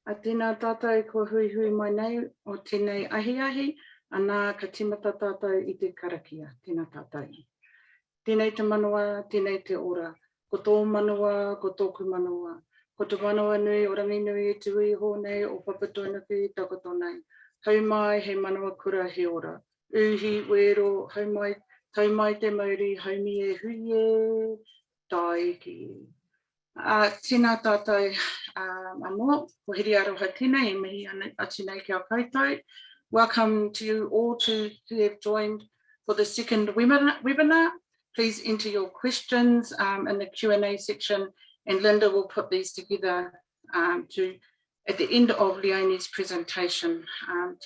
A tēnā tātou ko hui hui mai nei o tēnei ahi, anā ka timata tātou I te karakia, tēnā tātou. Tēnei te manawa, tēnei te ora. Ko tō manawa, ko tōku manawa. Ko te manawa nui o rangi nui e tui hōnei o papatoinaku I takoto nei. Hau mai he manawa kura he ora. Uhi, wero, hau mai, tau mai te mauri, haumi e hui e, taiki. Tēnā tātou anō, ko hiri aroha tēnei, e mihi atu nei kia koutou. Welcome to you all who have joined for the second webinar. Please enter your questions in the Q&A section, and Linda will put these together at the end of Leonie's presentation.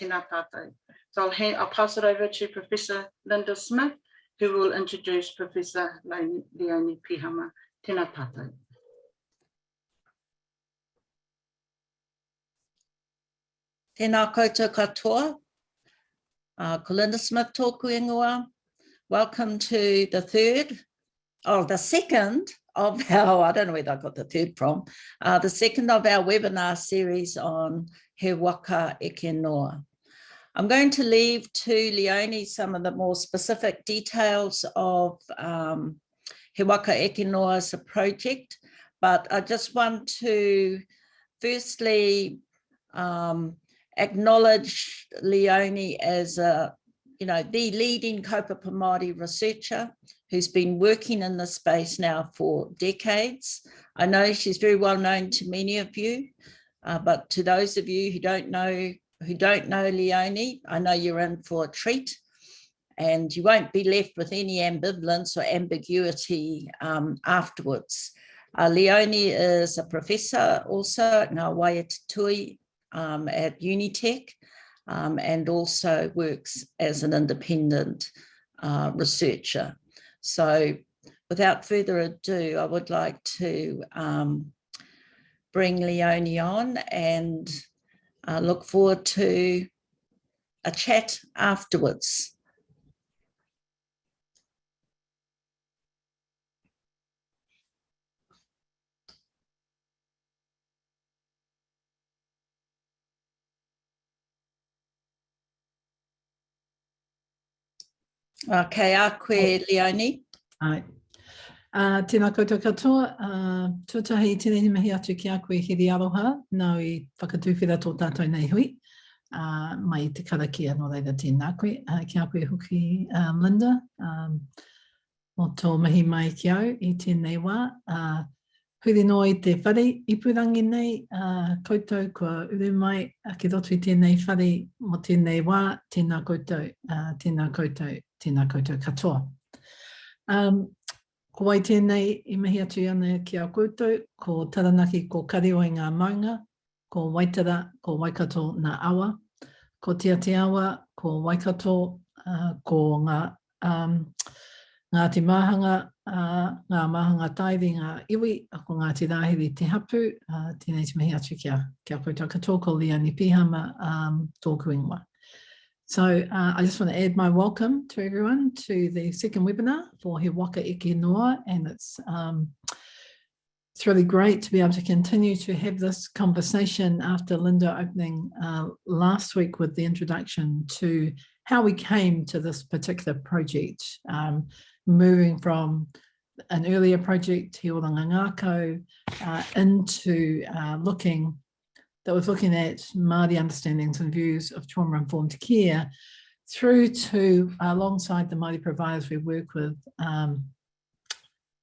Tēnā tātou. So I'll pass it over to Professor Linda Smith, who will introduce Professor Leonie Pihama. Tēnā tātou. Tēnā koutou katoa. Ko Linda Smith tōku ingoa. Welcome to the second of our, I don't know where I got the third from, the second of our webinar series on He Waka Eke Noa. I'm going to leave to Leonie some of the more specific details of He Waka Eke Noa as a project, but I just want to firstly acknowledge Leonie as the leading Kaupapa Māori researcher who's been working in this space now for decades. I know she's very well known to many of you, but to those of you who don't know Leonie, I know you're in for a treat, and you won't be left with any ambivalence or ambiguity afterwards. Leonie is a professor also at Ngā Waiatitui at Unitec, and also works as an independent researcher. So without further ado, I would like to bring Leonie on and look forward to a chat afterwards. Okay, a koe Leonie. Ai. Tēnā koutou katoa, tūtahi tēnei mihi atu ki a koe hiri aroha, nau I whakatūwhera tō tātou nei hui, mai te karakia no reira tēnā koe, ki a koe hoki Linda, o tō mihi mai ki au I tēnei wā, huri no I te whare ipurangi nei, koutou kua uru mai ki roto I tēnei whare mo tēnei wā, tēnā koutou, tēnā koutou, tēnā koutou katoa. Ko wai tēnei I mihi atu ana ki a koutou, ko taranaki ko kareo I ngā maunga, ko waitara, ko waikato nā awa, ko tia te awa, ko waikato, ko ngā te mahanga, ngā mahanga tairi, ngā iwi, ko ngā te rāhiri te hapu, tēnei te mihi atu ki a koutou katoa, ko Leonie Pihama, tōku ingoa. So I just want to add my welcome to everyone to the second webinar for He Waka Eke Noa, and it's really great to be able to continue to have this conversation after Linda opening last week with the introduction to how we came to this particular project, moving from an earlier project, He Oranga Ngākau, into looking at Māori understandings and views of trauma-informed care through to, alongside the Māori providers we work with,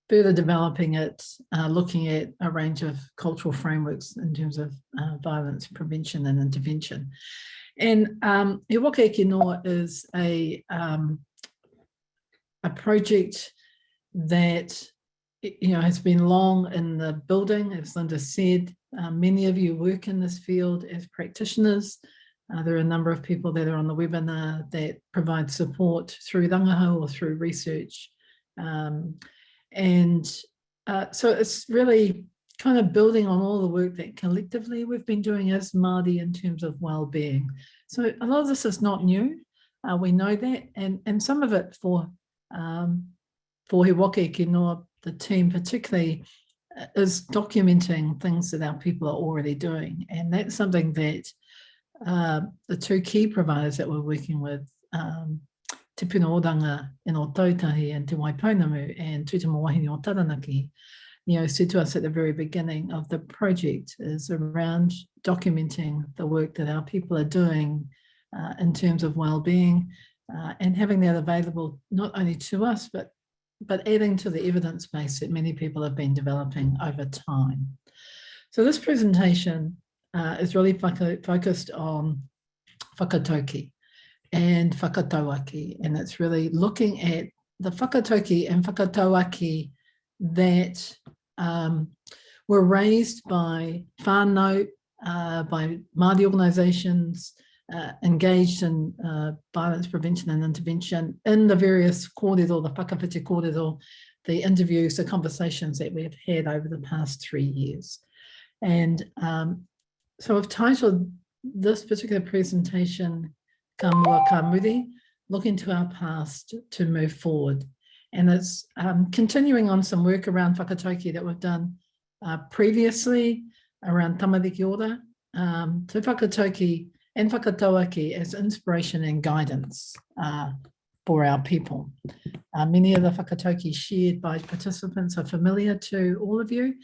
further developing it, looking at a range of cultural frameworks in terms of violence prevention and intervention. And He Waka Eke Noa is a project that has been long in the building, as Linda said. Many of you work in this field as practitioners. There are a number of people that are on the webinar that provide support through rangahau or through research. So it's really kind of building on all the work that collectively we've been doing as Māori in terms of well-being. So a lot of this is not new. We know that, and some of it for He Waka Eke Noa, the team particularly, is documenting things that our people are already doing. And that's something that the two key providers that we're working with, Te Puna Oranga in o Tautahi and Te Waipounamu and Tūtama Wahine o Taranaki, said to us at the very beginning of the project is around documenting the work that our people are doing in terms of well-being and having that available not only to us, but adding to the evidence base that many people have been developing over time. So this presentation is really focused on Whakataukī and Whakataukī, and it's really looking at the Whakataukī and Whakataukī that were raised by whānau, by Māori organisations engaged in violence prevention and intervention in the various kōrero, the whakawhiti kōrero, the interviews, the conversations that we've had over the past 3 years. And so I've titled this particular presentation, Ka Mua Ka Muri, Looking to Our Past to Move Forward. And it's continuing on some work around Whakataukī that we've done previously around tamariki ora, to Whakataukī and Whakataukī as inspiration and guidance for our people. Many of the Whakataukī shared by participants are familiar to all of you.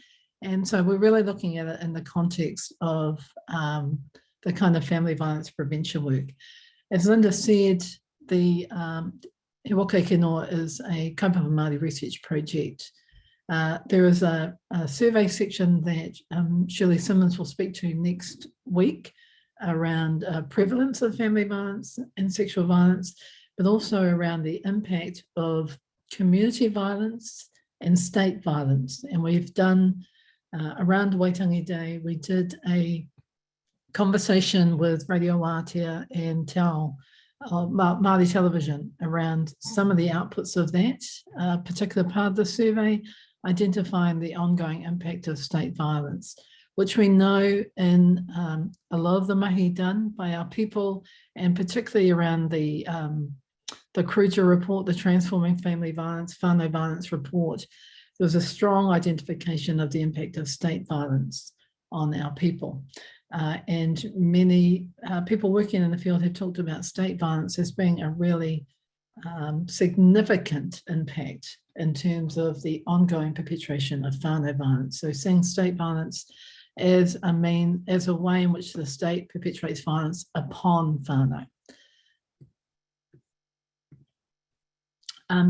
And so we're really looking at it in the context of the kind of family violence prevention work. As Linda said, the He Waka Eke Noa is a Kaupapa Māori research project. There is a survey section that Shirley Simmons will speak to next week around prevalence of family violence and sexual violence, but also around the impact of community violence and state violence. And we've done, around Waitangi Day, we did a conversation with Radio Wātea and Māori Television around some of the outputs of that particular part of the survey, identifying the ongoing impact of state violence, which we know in a lot of the mahi done by our people, and particularly around the Kruger report, the Transforming Family Violence, whānau Violence report. There was a strong identification of the impact of state violence on our people. And many people working in the field have talked about state violence as being a really significant impact in terms of the ongoing perpetration of whānau violence. So seeing state violence as a way in which the state perpetuates violence upon whānau.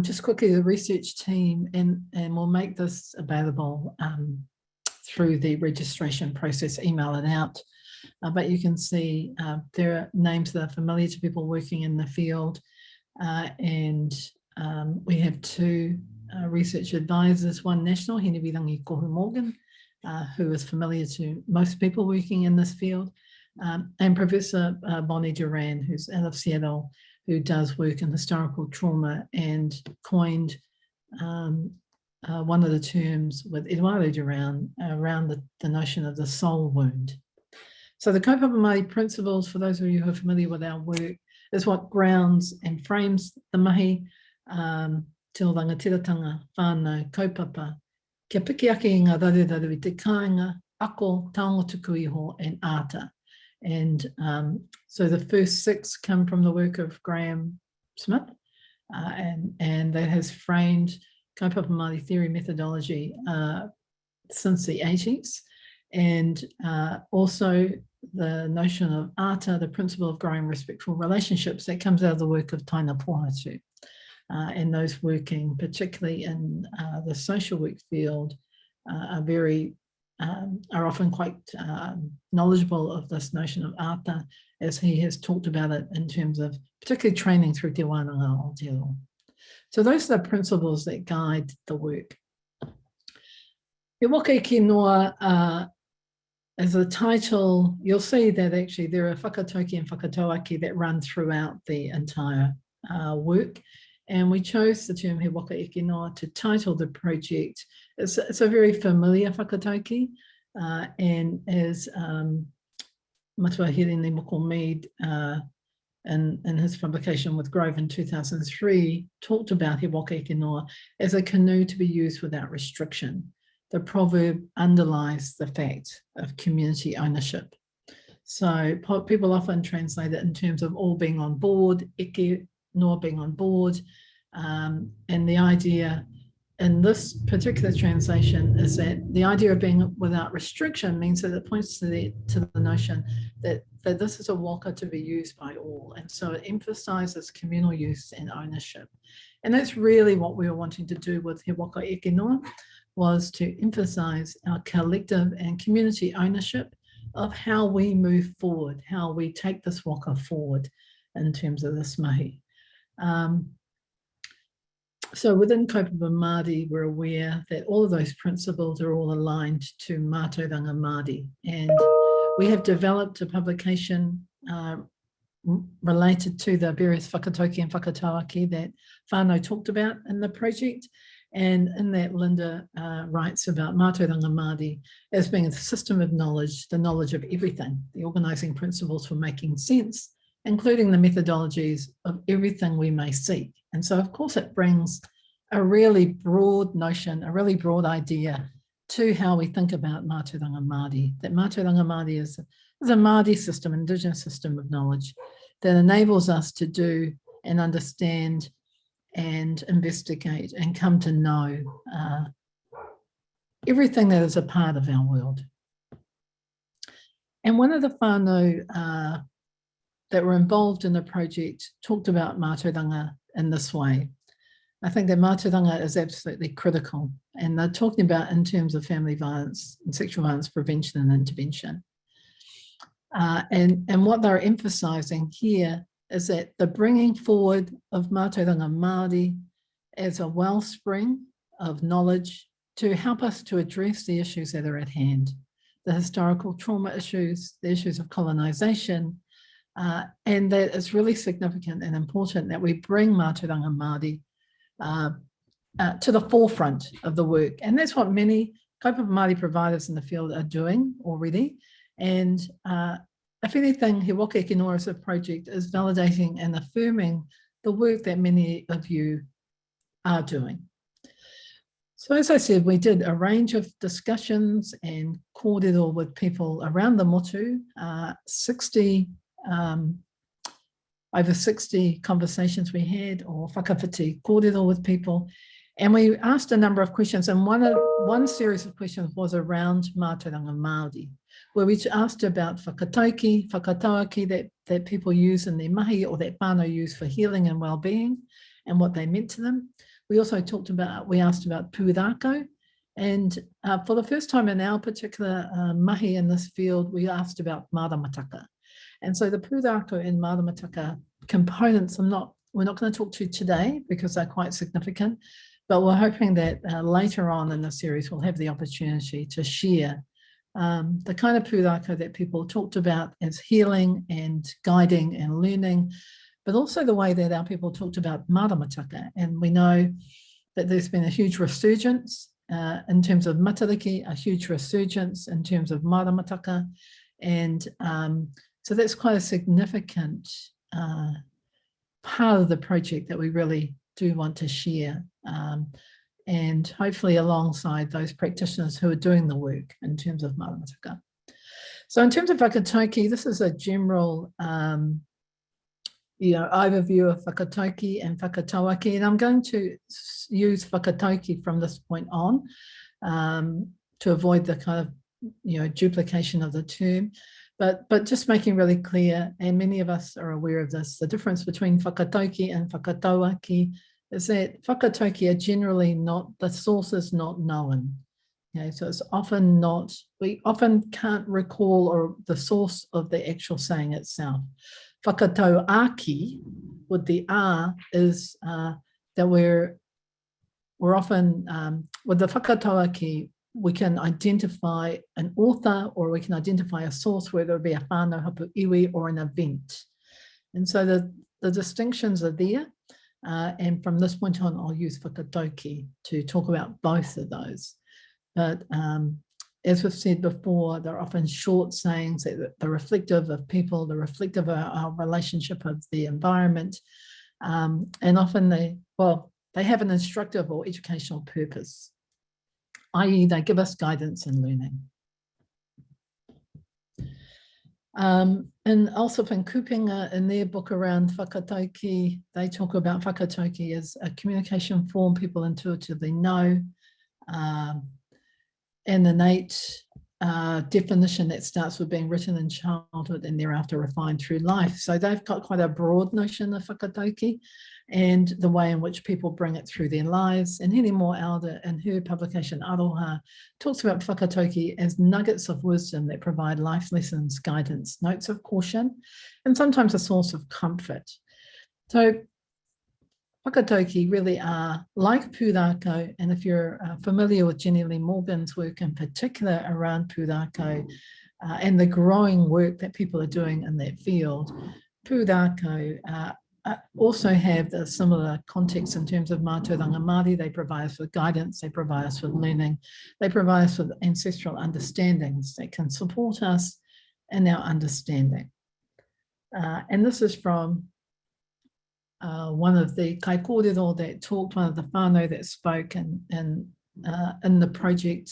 Just quickly, the research team, and we'll make this available through the registration process, email it out. But you can see there are names that are familiar to people working in the field. And we have two research advisors, one national, Hinevirangi Kohu Morgan, who is familiar to most people working in this field, and Professor Bonnie Duran, who's out of Seattle, who does work in historical trauma and coined one of the terms with Eduardo Duran around the notion of the soul wound. So the Kaupapa Māori principles, for those of you who are familiar with our work, is what grounds and frames the mahi, te o rangatiratanga, whānau, kaupapa, kia piki ake i ngā rareraru I te kāinga, ako, taonga tuku iho, and ata. And so the first 6 come from the work of Graham Smith, and that has framed Kaupapa Māori theory methodology since the 80s. And also the notion of ata, the principle of growing respectful relationships, that comes out of the work of Taina Pohatu. And those working particularly in the social work field are often quite knowledgeable of this notion of ata, as he has talked about it in terms of particularly training through Te Wānanga Aotearoa. So those are the principles that guide the work. He Waka Eke Noa, as a title, you'll see that actually there are Whakataukī and Whakataukī that run throughout the entire work. And we chose the term He Waka Eke Noa to title the project. It's a very familiar Whakataukī, and as Matua Hirene Moko Mead in his publication with Grove in 2003 talked about He Waka Eke Noa as a canoe to be used without restriction. the proverb underlies the fact of community ownership. So people often translate it in terms of all being on board, eke noa being on board, and the idea in this particular translation is that the idea of being without restriction means that it points to the notion that this is a waka to be used by all. And so it emphasizes communal use and ownership. And that's really what we were wanting to do with He Waka Eke Noa, was to emphasize our collective and community ownership of how we move forward, how we take this waka forward in terms of this mahi. So within Kaupapa Māori, we're aware that all of those principles are all aligned to mātauranga Māori. And we have developed a publication related to the various whakataukī and whakataukī that whānau talked about in the project. And in that, Linda writes about mātauranga Māori as being a system of knowledge, the knowledge of everything, the organising principles for making sense, including the methodologies of everything we may seek. And so, of course, it brings a really broad notion, a really broad idea to how we think about mātauranga Māori, that mātauranga Māori is a Māori system, Indigenous system of knowledge that enables us to do and understand and investigate and come to know everything that is a part of our world. And one of the whānau that were involved in the project talked about mātauranga in this way. I think that mātauranga is absolutely critical, and they're talking about in terms of family violence and sexual violence prevention and intervention. And what they're emphasising here is that the bringing forward of mātauranga Māori as a wellspring of knowledge to help us to address the issues that are at hand, the historical trauma issues, the issues of colonisation, and that it's really significant and important that we bring mātauranga Māori to the forefront of the work. And that's what many Kaupapa Māori providers in the field are doing already. And if anything, He Waka Eke Noa as a project is validating and affirming the work that many of you are doing. So as I said, we did a range of discussions and kōrero with people around the motu, over 60 conversations we had, or whakawhiti kōrero with people. And we asked a number of questions, and one series of questions was around mātauranga Māori, where we asked about whakataukī, whakataukī that people use in their mahi or that whānau use for healing and well-being and what they meant to them. We also we asked about pūrākau, and for the first time in our particular mahi in this field, we asked about maramataka. And so the pūrākau and maramataka components, we're not going to talk to today because they're quite significant, but we're hoping that later on in the series we'll have the opportunity to share the kind of pūrākau that people talked about as healing and guiding and learning, but also the way that our people talked about maramataka. And we know that there's been a huge resurgence in terms of matariki, a huge resurgence in terms of maramataka, and so that's quite a significant part of the project that we really do want to share, and hopefully alongside those practitioners who are doing the work in terms of maramataka. So in terms of whakataukī, this is a general overview of whakataukī and whakataukī, and I'm going to use whakataukī from this point on to avoid the kind of duplication of the term. But just making really clear, and many of us are aware of this, the difference between whakataukī and whakataukī is that whakataukī are generally not, the source is not known. So it's often not, we often can't recall or the source of the actual saying itself. Whakataukī, with the R, is that we're often, with the whakataukī, we can identify an author or we can identify a source, whether it be a whānau hapu iwi or an event. And so the distinctions are there. And from this point on, I'll use whakataukī to talk about both of those. But as we've said before, they're often short sayings that they're reflective of people, they're reflective of our relationship of the environment. And often they have an instructive or educational purpose. i.e. they give us guidance in learning. And also in Kupinga, in their book around Whakataukī, they talk about Whakataukī as a communication form people intuitively know, an innate definition that starts with being written in childhood and thereafter refined through life. So they've got quite a broad notion of Whakataukī and the way in which people bring it through their lives. And Hene Moore Elder, in her publication Aroha, talks about Whakataukī as nuggets of wisdom that provide life lessons, guidance, notes of caution, and sometimes a source of comfort. So Whakataukī really are like pūrākau, and if you're familiar with Jenny Lee Morgan's work in particular around pūrākau and the growing work that people are doing in that field, pūrākau also have a similar context in terms of mātauranga Māori. They provide us with guidance, they provide us with learning, they provide us with ancestral understandings that can support us in our understanding. And this is from one of the kai kōrero that talked, one of the whānau that spoke in the project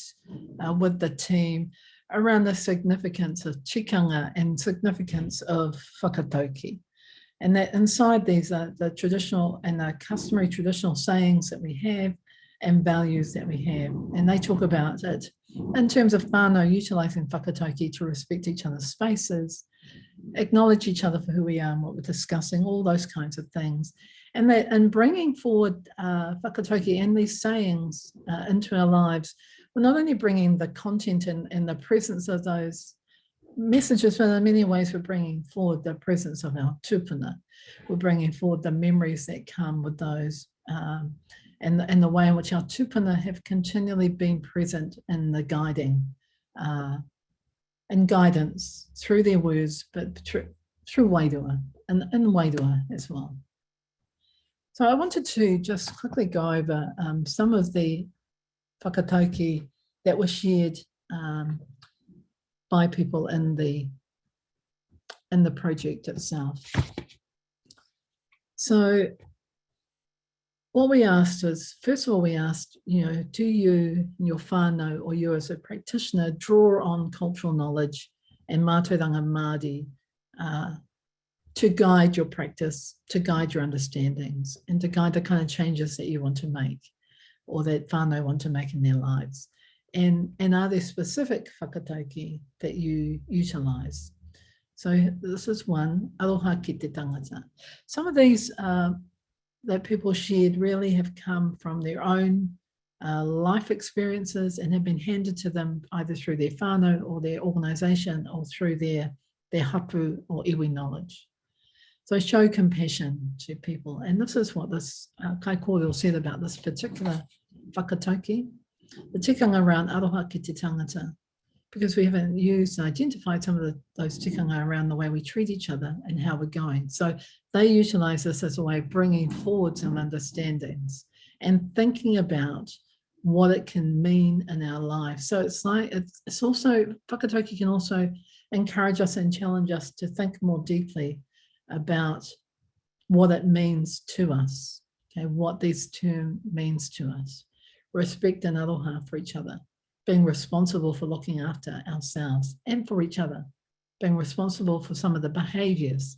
with the team around the significance of tikanga and significance of whakataukī. And that inside these are the traditional and the customary traditional sayings that we have and values that we have. And they talk about it in terms of whānau utilising whakataukī to respect each other's spaces, acknowledge each other for who we are and what we're discussing, all those kinds of things. And that in bringing forward whakataukī and these sayings into our lives, we're not only bringing the content and the presence of those messages, but in many ways we're bringing forward the presence of our tūpuna. We're bringing forward the memories that come with those and the way in which our tūpuna have continually been present in the guiding and guidance through their words, but through wairua and in wairua as well. So I wanted to just quickly go over some of the whakataukī that were shared by people in the project itself. So what we asked was, first of all, we asked, do you, your whānau, or you as a practitioner, draw on cultural knowledge and mātauranga Māori to guide your practice, to guide your understandings, and to guide the kind of changes that you want to make or that whānau want to make in their lives? And are there specific whakataukī that you utilise? So this is one, aroha ki te tangata. Some of these that people shared really have come from their own life experiences and have been handed to them either through their whānau or their organisation or through their hapu or iwi knowledge. So show compassion to people. And this is what this kai kōrero said about this particular whakataukī. The tikanga around aroha ki te tangata, because we haven't used and identified some of those tikanga around the way we treat each other and how we're going. So they utilise this as a way of bringing forward some understandings and thinking about what it can mean in our life. So it's like, it's also, whakataukī can also encourage us and challenge us to think more deeply about what it means to us, okay, what this term means to us. Respect and aroha for each other, being responsible for looking after ourselves and for each other, being responsible for some of the behaviours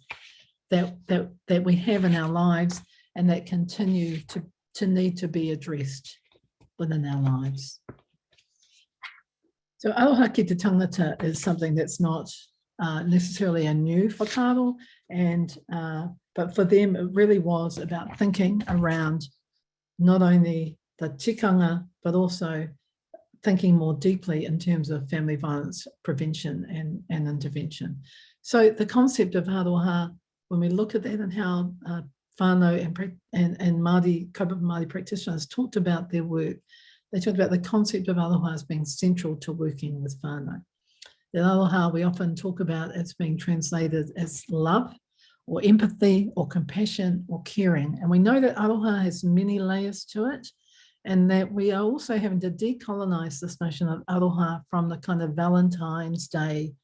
that we have in our lives and that continue to need to be addressed within our lives. So aroha ki te tangata is something that's not necessarily a new whakaaro, but for them it really was about thinking around not only the tikanga, but also thinking more deeply in terms of family violence prevention and intervention. So the concept of aroha, when we look at that and how whānau and Māori, Kaupapa Māori practitioners talked about their work, they talked about the concept of aroha as being central to working with whānau. That aroha we often talk about as being translated as love or empathy or compassion or caring. And we know that aroha has many layers to it, and that we are also having to decolonize this notion of aroha from the kind of Valentine's Day,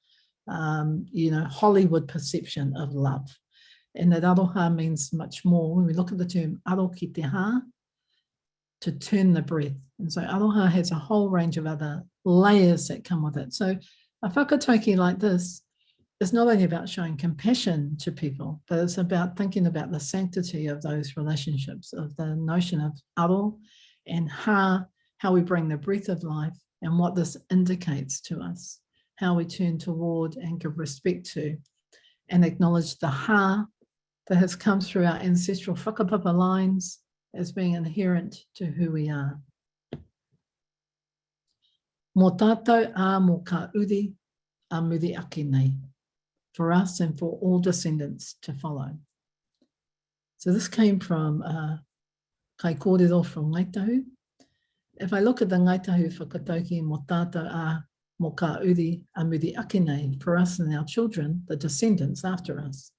Hollywood perception of love. And that aroha means much more. When we look at the term aro ki te hā, to turn the breath. And so aroha has a whole range of other layers that come with it. So a whakataukī like this is not only about showing compassion to people, but it's about thinking about the sanctity of those relationships, of the notion of aro and how we bring the breath of life and what this indicates to us, how we turn toward and give respect to and acknowledge the ha that has come through our ancestral whakapapa lines as being inherent to who we are. Mō tātou a mō ka uri a muri ake nei, for us and for all descendants to follow. So this came from kai kōrero from Ngaitahu. If I look at the Ngaitahu whakataukī, mō tātou a mō ka uri a muri ake nei, for us and our children, the descendants after us,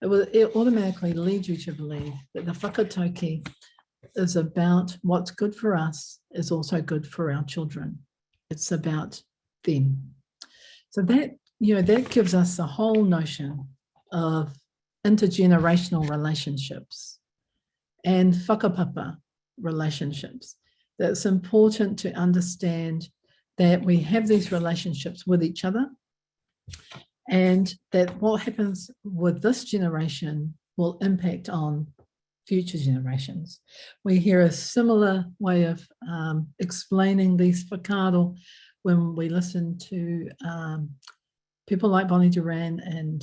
it automatically leads you to believe that the whakataukī is about what's good for us is also good for our children. It's about them. So that, that gives us the whole notion of intergenerational relationships and whakapapa relationships. That's important to understand that we have these relationships with each other, and that what happens with this generation will impact on future generations. We hear a similar way of explaining these whakaaro when we listen to people like Bonnie Duran and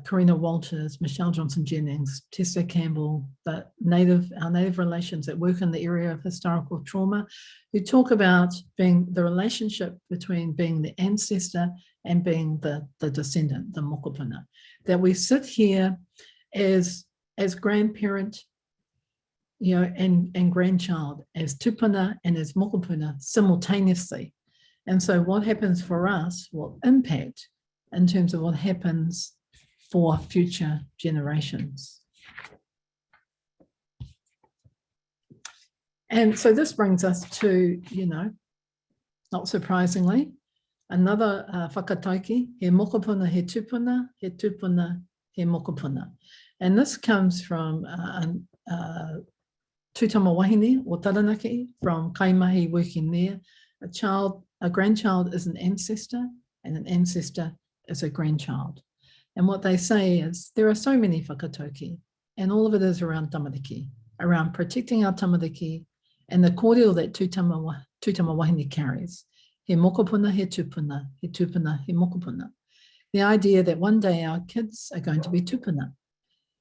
Karina Walters, Michelle Johnson-Jennings, Tessa Campbell, our native relations that work in the area of historical trauma, who talk about being the relationship between being the ancestor and being the descendant, the mokopuna. That we sit here as grandparent, and grandchild, as tūpuna and as mokopuna simultaneously. And so what happens for us will impact in terms of what happens for future generations. And so this brings us to, not surprisingly, another whakataukī, he mokopuna, he tūpuna, he mokopuna. And this comes from Tūtama Wahine or Taranaki, from Kaimahi working there. A grandchild is an ancestor, and an ancestor is a grandchild. And what they say is there are so many whakataukī, and all of it is around tamariki, around protecting our tamariki and the kōrero that Tūtama Wahine carries. He mokopuna, he tūpuna, he tūpuna, he mokopuna. The idea that one day our kids are going to be tūpuna.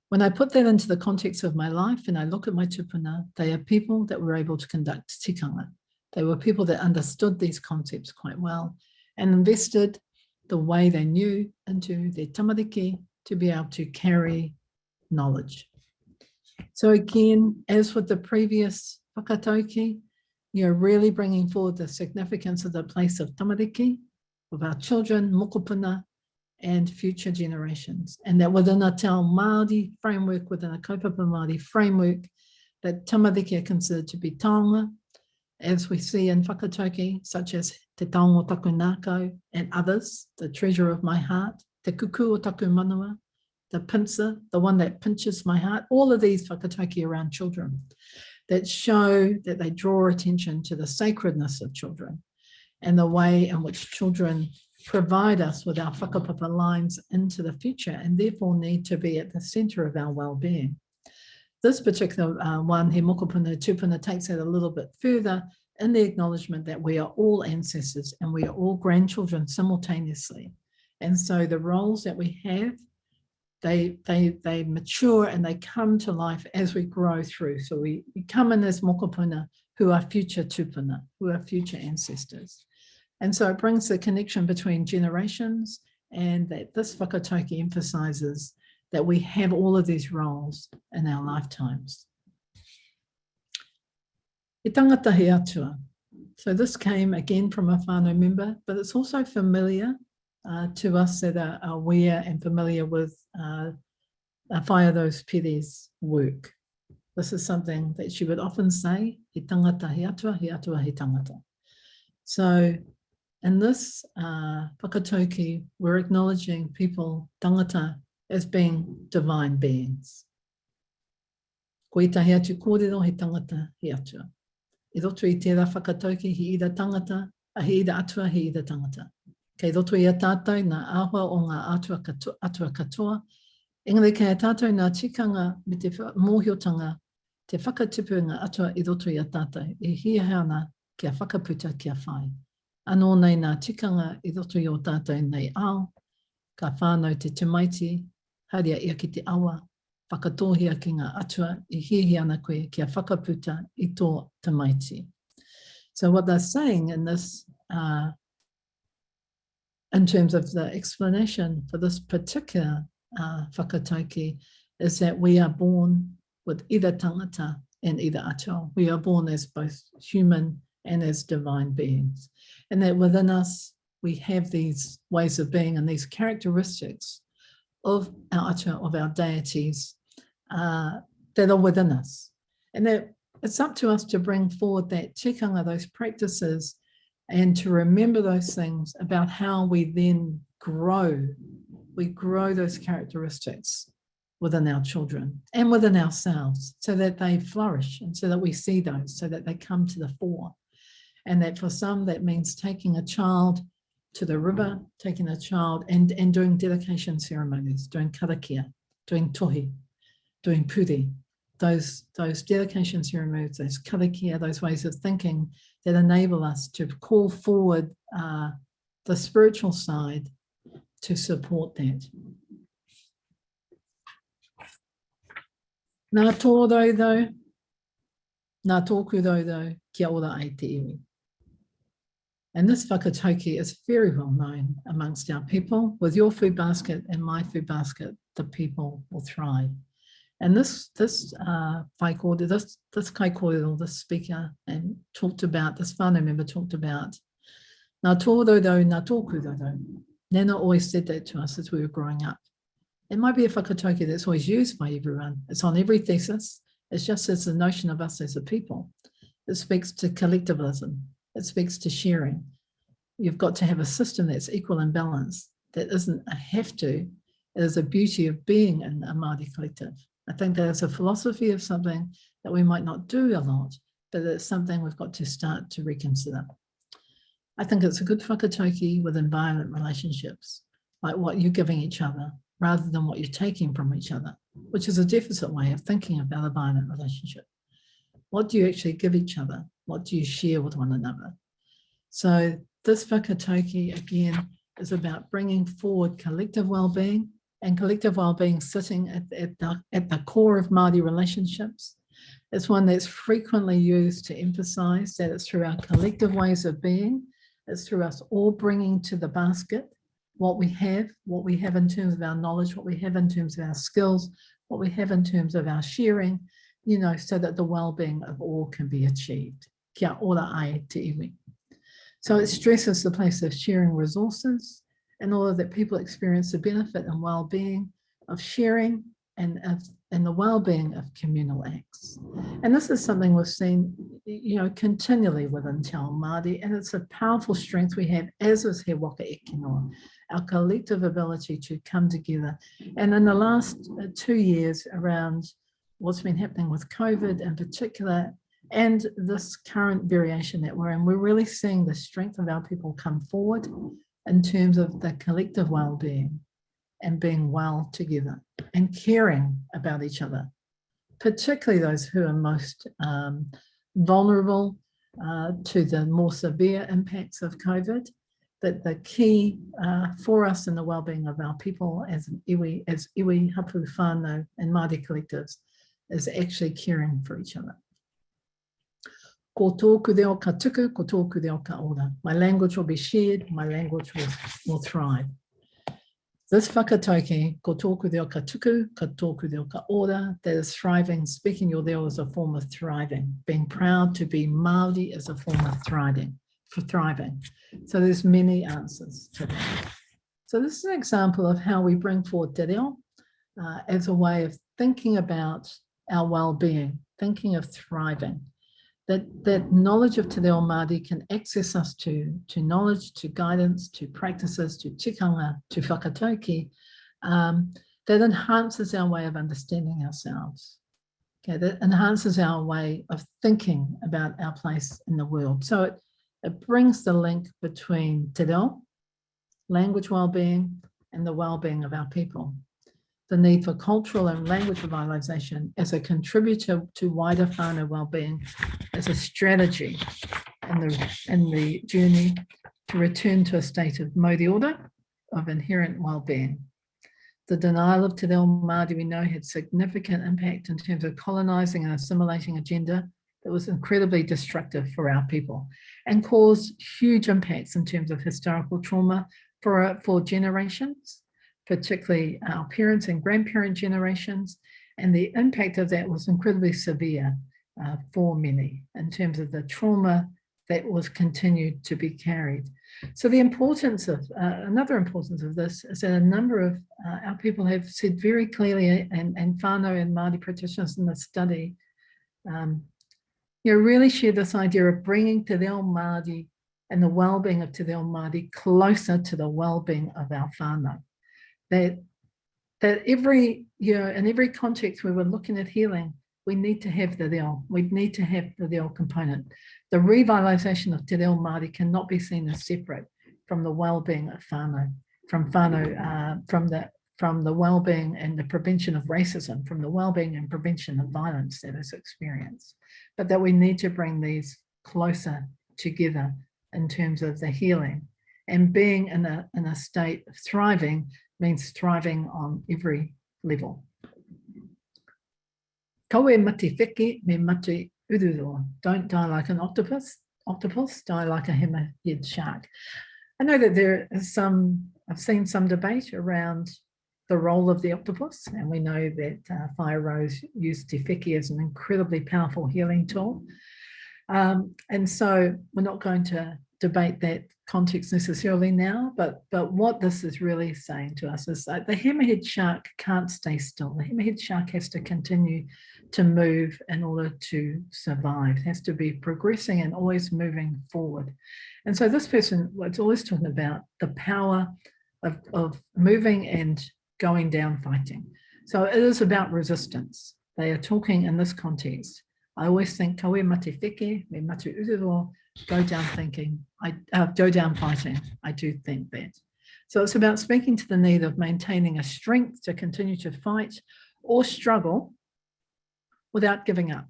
When I put that into the context of my life and I look at my tūpuna, they are people that were able to conduct tikanga. They were people that understood these concepts quite well and invested the way they knew into their tamariki to be able to carry knowledge. So again, as with the previous whakataukī, really bringing forward the significance of the place of tamariki, of our children, mokopuna, and future generations. And that within a Te Ao Māori framework, within a Kaupapa Māori framework, that tamariki are considered to be taonga, as we see in whakataukī, such as Te Taonga o Taku Nākau and others, the treasure of my heart, Te Kuku o Taku Manua, the pincer, the one that pinches my heart, all of these whakataukī around children that show that they draw attention to the sacredness of children and the way in which children provide us with our whakapapa lines into the future and therefore need to be at the centre of our well-being. This particular one, he mokopuna tūpuna, takes it a little bit further in the acknowledgement that we are all ancestors and we are all grandchildren simultaneously. And so the roles that we have, they mature and they come to life as we grow through. So we come in as mokopuna who are future tūpuna, who are future ancestors. And so it brings the connection between generations, and that this whakataukī emphasises that we have all of these roles in our lifetimes. He tangata he atua. So this came again from a whānau member, but it's also familiar to us that are aware and familiar with Whaiaro's Pere's work. This is something that she would often say, he tangata he atua, he tangata. So in this whakataukī, we're acknowledging people, tangata, as being divine beings. Ko i tahi atu kōrero, he tangata he atua. I roto I tērā whakatauki, he ida tangata, a he ida atua, he ida tangata. Kei roto I a tātou, nā āhua o ngā atua katoa. Engari kei a tātou nā tikanga me te mōhiotanga, te whakatipu ngā atua I roto I a tātou. I hia hauna kia whakaputa kia whai. Anō nei nā tikanga I roto I o tātou nei ao, ka whānau te tumaiti, haria ia ki te awa, whakatohia ki ngā atua, I hihi ana koe kia whakaputa I tō tumaiti. So what they're saying in this, in terms of the explanation for this particular whakatauki, is that we are born with either tangata and either atua. We are born as both human and as divine beings. And that within us, we have these ways of being and these characteristics of our atua, of our deities that are within us. And that it's up to us to bring forward that tikanga, those practices, and to remember those things about how we then grow. We grow those characteristics within our children and within ourselves so that they flourish and so that we see those, so that they come to the fore. And that for some, that means taking a child to the river, taking a child and doing dedication ceremonies, doing karakia, doing tohi, doing puri, those dedication ceremonies, those karakia, those ways of thinking that enable us to call forward the spiritual side to support that. Nā tōrau though, nā tōku though, kia ora ai te iwi. And this whakatauki is very well known amongst our people. With your food basket and my food basket, the people will thrive. And this kaikōrero, this kaikōrero, this speaker, and talked about, this whānau member talked about, nā tōrau though, nā tōku though. Nana always said that to us as we were growing up. It might be a whakatauki that's always used by everyone. It's on every thesis. It's just as the notion of us as a people. It speaks to collectivism. It speaks to sharing. You've got to have a system that's equal and balanced. That isn't a have to. It is a beauty of being in a Māori collective. I think that is a philosophy of something that we might not do a lot, but it's something we've got to start to reconsider. I think it's a good whakatauki within violent relationships, like what you're giving each other rather than what you're taking from each other, which is a deficit way of thinking about a violent relationship. What do you actually give each other? What do you share with one another? So this whakatauki, again, is about bringing forward collective well-being, and collective well-being sitting at the core of Māori relationships. It's one that's frequently used to emphasize that it's through our collective ways of being, it's through us all bringing to the basket what we have in terms of our knowledge, what we have in terms of our skills, what we have in terms of our sharing, you know, so that the well-being of all can be achieved. Kia ora ai te iwi. So it stresses the place of sharing resources in order that people experience the benefit and well-being of sharing and the well-being of communal acts. And this is something we've seen, you know, continually within Te Ao Māori, and it's a powerful strength we have, as is he Waka e Kinoa, our collective ability to come together. And in the last 2 years, around what's been happening with COVID in particular, and this current variation that we're in, we're really seeing the strength of our people come forward in terms of the collective well-being and being well together and caring about each other, particularly those who are most vulnerable to the more severe impacts of COVID. That the key for us in the well-being of our people as iwi, hapu, whānau, and Māori collectives is actually caring for each other. Ko tōku reo ka tuku, ko tōku reo ka ora. My language will be shared, my language will thrive. This whakatauki, ko tōku reo ka tuku, ka tōku reo ka ora, that is thriving. Speaking your reo is a form of thriving. Being proud to be Māori is a form of thriving. So there's many answers to that. So this is an example of how we bring forward te reo as a way of thinking about our well-being, thinking of thriving. That knowledge of te reo Māori can access us to knowledge, to guidance, to practices, to tikanga, to whakatauki, that enhances our way of understanding ourselves. Okay, that enhances our way of thinking about our place in the world. So it brings the link between te reo, language well-being, and the well-being of our people. The need for cultural and language revitalisation as a contributor to wider whānau well-being, as a strategy in the journey to return to a state of mauri ora, of inherent well-being. The denial of te reo Māori, we know, had significant impact in terms of colonising and assimilating agenda that was incredibly destructive for our people and caused huge impacts in terms of historical trauma for generations, particularly our parents and grandparent generations. And the impact of that was incredibly severe for many in terms of the trauma that was continued to be carried. So the importance of, another importance of this is that a number of our people have said very clearly, and whānau and Māori practitioners in the study, really share this idea of bringing te reo Māori and the well-being of te reo Māori closer to the well-being of our whānau. That every, in every context where we're looking at healing, we need to have the reo. We need to have the reo component. The revitalisation of te reo Māori cannot be seen as separate from the well-being of whānau, from the well-being and the prevention of racism, from the well-being and prevention of violence that is experienced, but that we need to bring these closer together in terms of the healing. And being in a state of thriving means thriving on every level. Kaue mati wheke me mati ururo. Don't die like an octopus, die like a hammerhead shark. I know that there is I've seen some debate around the role of the octopus, and we know that Fire Rose used te wheke as an incredibly powerful healing tool. And so we're not going to debate that context necessarily now, but what this is really saying to us is that the hammerhead shark can't stay still. The hammerhead shark has to continue to move in order to survive. It has to be progressing and always moving forward. And so this person was always talking about the power of moving and going down fighting. So it is about resistance. They are talking in this context. I always think kaue mate wheke, me matu ururo, go down thinking, go down fighting. I do think that. So it's about speaking to the need of maintaining a strength to continue to fight or struggle without giving up.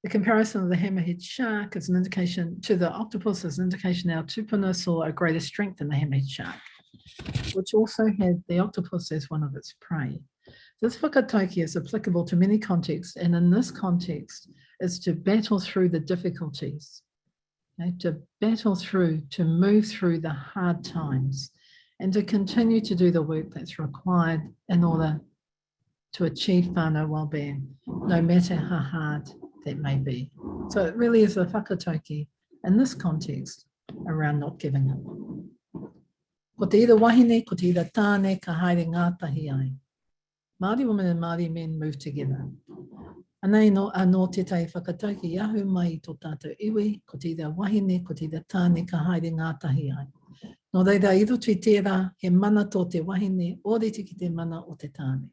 The comparison of the hammerhead shark is an indication to the octopus, is an indication our tūpuna saw a greater strength in the hammerhead shark, which also had the octopus as one of its prey. This whakataukī is applicable to many contexts, and in this context is to battle through the difficulties, to battle through, to move through the hard times, and to continue to do the work that's required in order to achieve whānau well-being, no matter how hard that may be. So it really is a whakataukī in this context around not giving up. Ko te ira wahine, ko te ira tāne, ka haere ngātahi ai. Māori women and Māori men move together. Anei anō te tai whakataukī ahu mai I tō tātou iwi, ko te ira wahine, ko te ira tāne, ka haere ngātahi ai. Nō reira I roto I tērā, he mana tō te wahine, ōreti ki te mana o te tāne.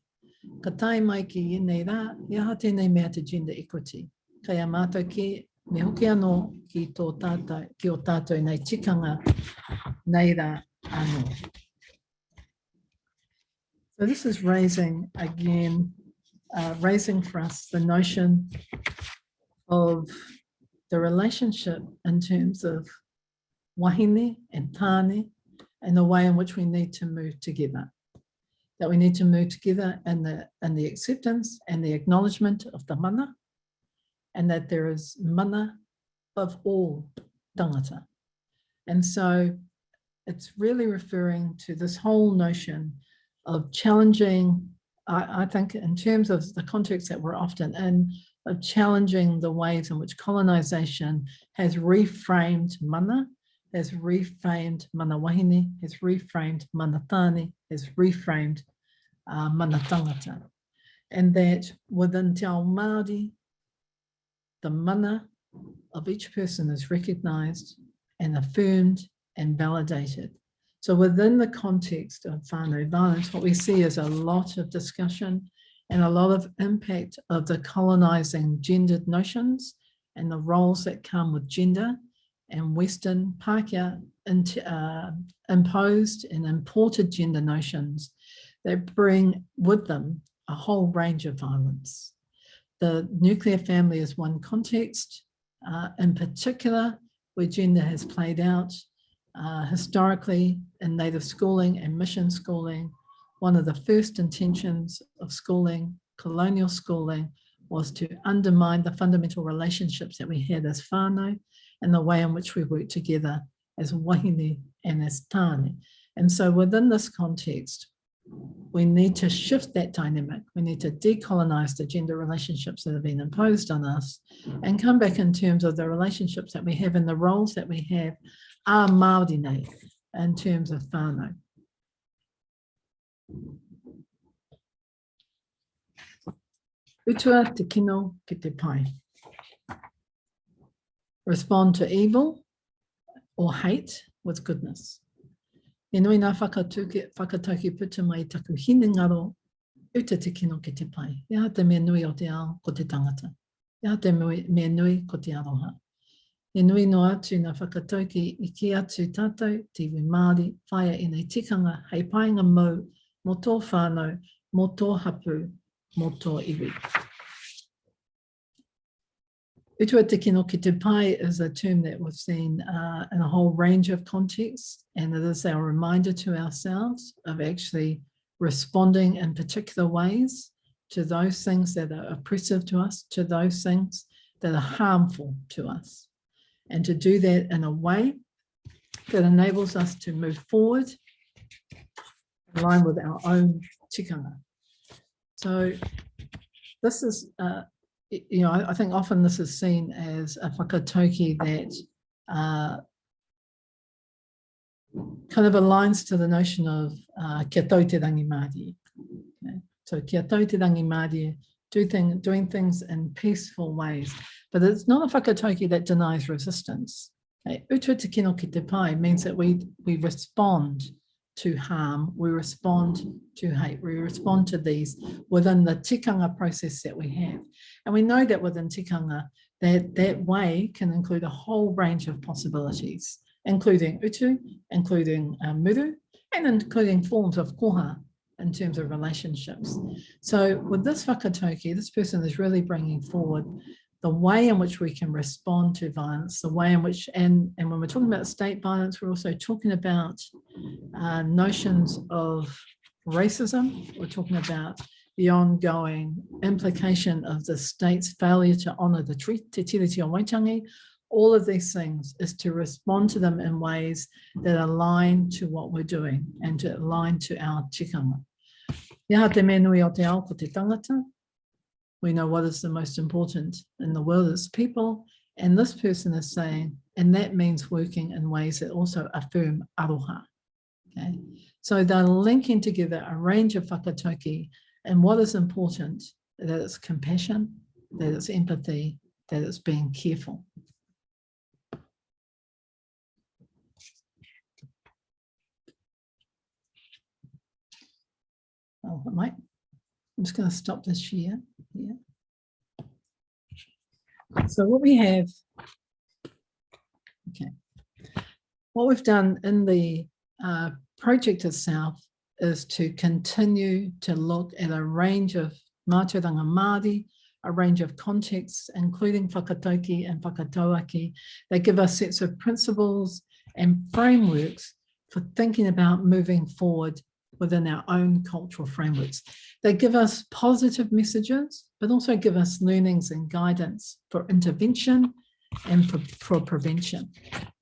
Ka tai mai ki ienei rā, I aha tēnei mea te gender equity. Kei a mātou ki me hoki anō ki tō tātou, ki o tātou nei tikanga nei rā anō. So this is raising, again, raising for us the notion of the relationship in terms of wahine and tāne and the way in which we need to move together. That we need to move together in the acceptance and the acknowledgement of the mana, and that there is mana of all tangata. And so it's really referring to this whole notion of challenging, I think in terms of the context that we're often in, of challenging the ways in which colonization has reframed mana, has reframed mana wahine, has reframed mana tāne, has reframed mana tangata. And that within Te Ao Māori, the mana of each person is recognised and affirmed and validated. So within the context of whānau violence, what we see is a lot of discussion and a lot of impact of the colonizing gendered notions and the roles that come with gender and Western Pākehā imposed and imported gender notions that bring with them a whole range of violence. The nuclear family is one context, in particular, where gender has played out historically in native schooling and mission schooling. One of the first intentions of schooling, colonial schooling, was to undermine the fundamental relationships that we had as whānau and the way in which we work together as wahine and as tāne. And so within this context, we need to shift that dynamic. We need to decolonize the gender relationships that have been imposed on us and come back in terms of the relationships that we have and the roles that we have are Māori nei in terms of whānau. Utua te kino ki te pai. Respond to evil or hate with goodness. E nui nā whakataukī puta mai taku hine ngaro, uta te kino ki te pai. Ia te mea nui o te ao ko te tangata. Ia te mea nui ko te aroha. E nui no atu nā whakataukī I ki atu tātou, te iwi Māori, whaia I nei tikanga, hei painga mau, mō tō whānau, mō tō hapu, mō tō iwi. Utua te kino ki te pai is a term that we've seen in a whole range of contexts, and it is our reminder to ourselves of actually responding in particular ways to those things that are oppressive to us, to those things that are harmful to us, and to do that in a way that enables us to move forward in line with our own tikanga. So this is I think often this is seen as a whakataukī that kind of aligns to the notion of kia tau te rangi Māori. Okay? So kia tau te rangi Māori, doing things in peaceful ways, but it's not a whakataukī that denies resistance. Okay? Utua te kino ki te pai means that we respond to harm, we respond to hate, we respond to these within the tikanga process that we have. And we know that within tikanga, that way can include a whole range of possibilities, including utu, including muru, and including forms of koha in terms of relationships. So with this whakataukī, this person is really bringing forward the way in which we can respond to violence, the way in which, and when we're talking about state violence, we're also talking about notions of racism. We're talking about the ongoing implication of the state's failure to honour the Te Tiriti o Waitangi. All of these things is to respond to them in ways that align to what we're doing and to align to our tikanga. Ia te mea nui o te ao ko te tangata. We know what is the most important in the world is people, and this person is saying, and that means working in ways that also affirm aroha. Okay, so they're linking together a range of whakataukī, and what is important, that it's compassion, that it's empathy, that it's being careful. Oh, I'm just going to stop this share here. So what we have, okay, what we've done in the project itself is to continue to look at a range of mātauranga Māori, a range of contexts, including whakataukī and whakatauaki, that give us sets of principles and frameworks for thinking about moving forward within our own cultural frameworks. They give us positive messages, but also give us learnings and guidance for intervention and for prevention.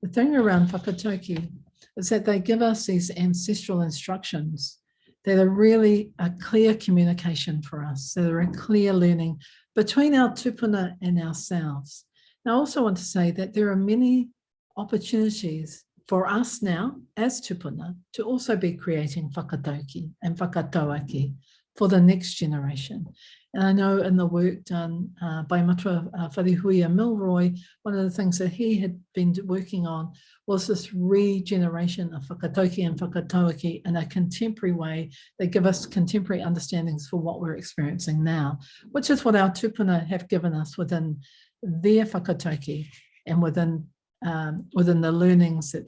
The thing around whakataukī is that they give us these ancestral instructions that are really a clear communication for us, that are a clear learning between our tūpuna and ourselves. Now, I also want to say that there are many opportunities for us now as tūpuna to also be creating whakataukī and whakatauaki for the next generation. And I know in the work done by Matua Wharihuia Milroy, one of the things that he had been working on was this regeneration of whakataukī and whakataukī in a contemporary way that give us contemporary understandings for what we're experiencing now, which is what our tūpuna have given us within their whakataukī and within the learnings that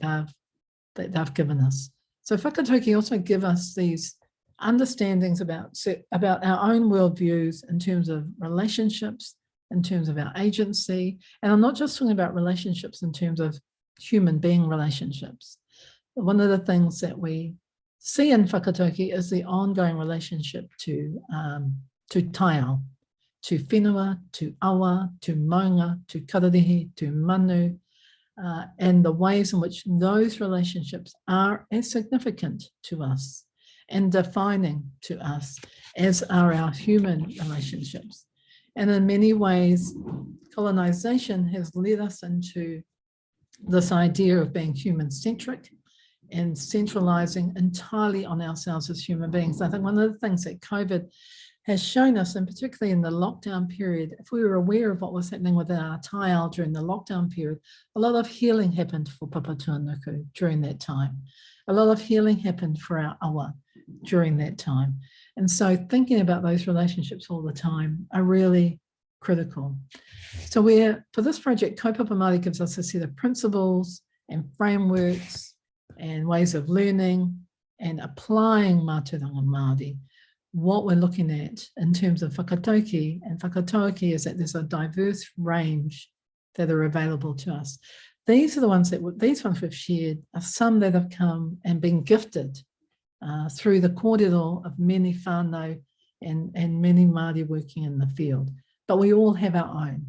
they've given us. So whakataukī also give us these understandings about our own worldviews in terms of relationships, in terms of our agency. And I'm not just talking about relationships in terms of human being relationships. One of the things that we see in whakataukī is the ongoing relationship to taiao, to whenua, to awa, to maunga, to kararehe, to manu, and the ways in which those relationships are as significant to us and defining to us as are our human relationships. And in many ways, colonization has led us into this idea of being human-centric and centralizing entirely on ourselves as human beings. I think one of the things that COVID has shown us, and particularly in the lockdown period, if we were aware of what was happening within our taiao during the lockdown period, a lot of healing happened for Papatuanuku during that time. A lot of healing happened for our awa during that time. And so thinking about those relationships all the time are really critical. So for this project, Kaupapa Māori gives us a set of principles and frameworks and ways of learning and applying mātauranga Māori. What we're looking at in terms of whakataukī and whakataukī is that there's a diverse range that are available to us. These are the ones these ones we've shared are some that have come and been gifted through the kōrero of many whānau and many Māori working in the field. But we all have our own.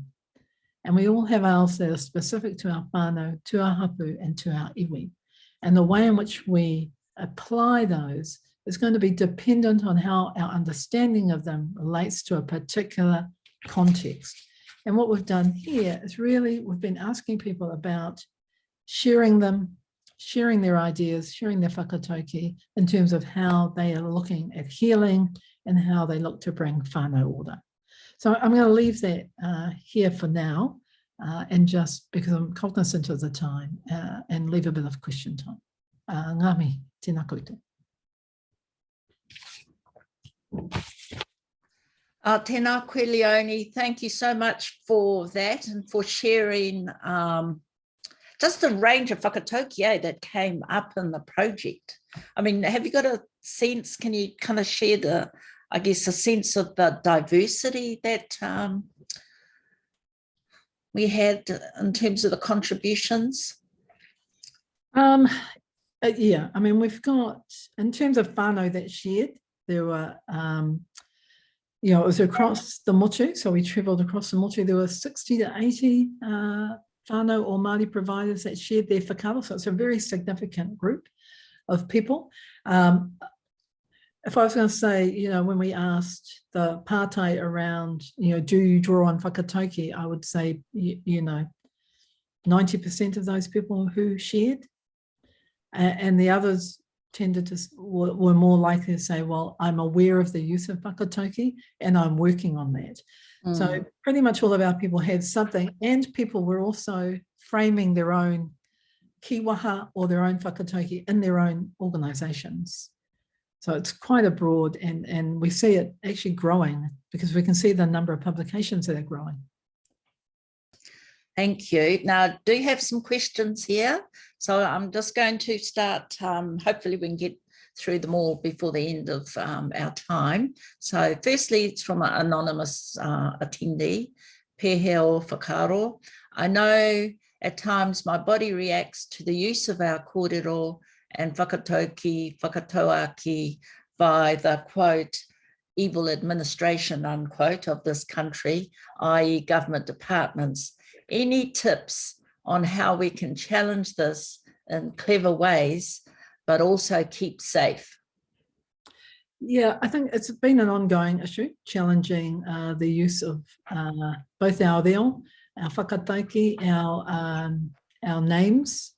And we all have ours that are specific to our whānau, to our hapu, and to our iwi. And the way in which we apply those is going to be dependent on how our understanding of them relates to a particular context. And what we've done here is really, we've been asking people about sharing them, sharing their ideas, sharing their whakataukī in terms of how they are looking at healing and how they look to bring whānau order. So I'm going to leave that here for now, and just because I'm cognizant of the time, and leave a bit of question time. Ngāmi, tēnā koutou. Tēnā koe, Leonie. Thank you so much for that and for sharing just the range of whakataukī that came up in the project. I mean, have you got a sense, can you kind of share the, I guess, a sense of the diversity that we had in terms of the contributions? Yeah, I mean, we've got, in terms of whānau that shared, there were, you know, it was across the motu, so we travelled across the motu. There were 60 to 80 whānau or Māori providers that shared their whakaaro, so it's a very significant group of people. If I was going to say, you know, when we asked the pātai around, you know, do you draw on whakataukī, I would say, you know, 90% of those people who shared, and the others tended to, were more likely to say, well, I'm aware of the use of whakataukī and I'm working on that. So pretty much all of our people had something, and people were also framing their own kiwaha or their own whakataukī in their own organisations. So it's quite a broad, and we see it actually growing because we can see the number of publications that are growing. Thank you. Now, I do have some questions here. So I'm just going to start, hopefully we can get through them all before the end of our time. So firstly, it's from an anonymous attendee, Peheo Whakaaro. I know at times my body reacts to the use of our kōrero and whakataukī, whakatauaki by the, quote, evil administration, unquote, of this country, i.e. government departments. Any tips on how we can challenge this in clever ways, but also keep safe? Yeah, I think it's been an ongoing issue, challenging the use of both our reo, our whakataukī, our names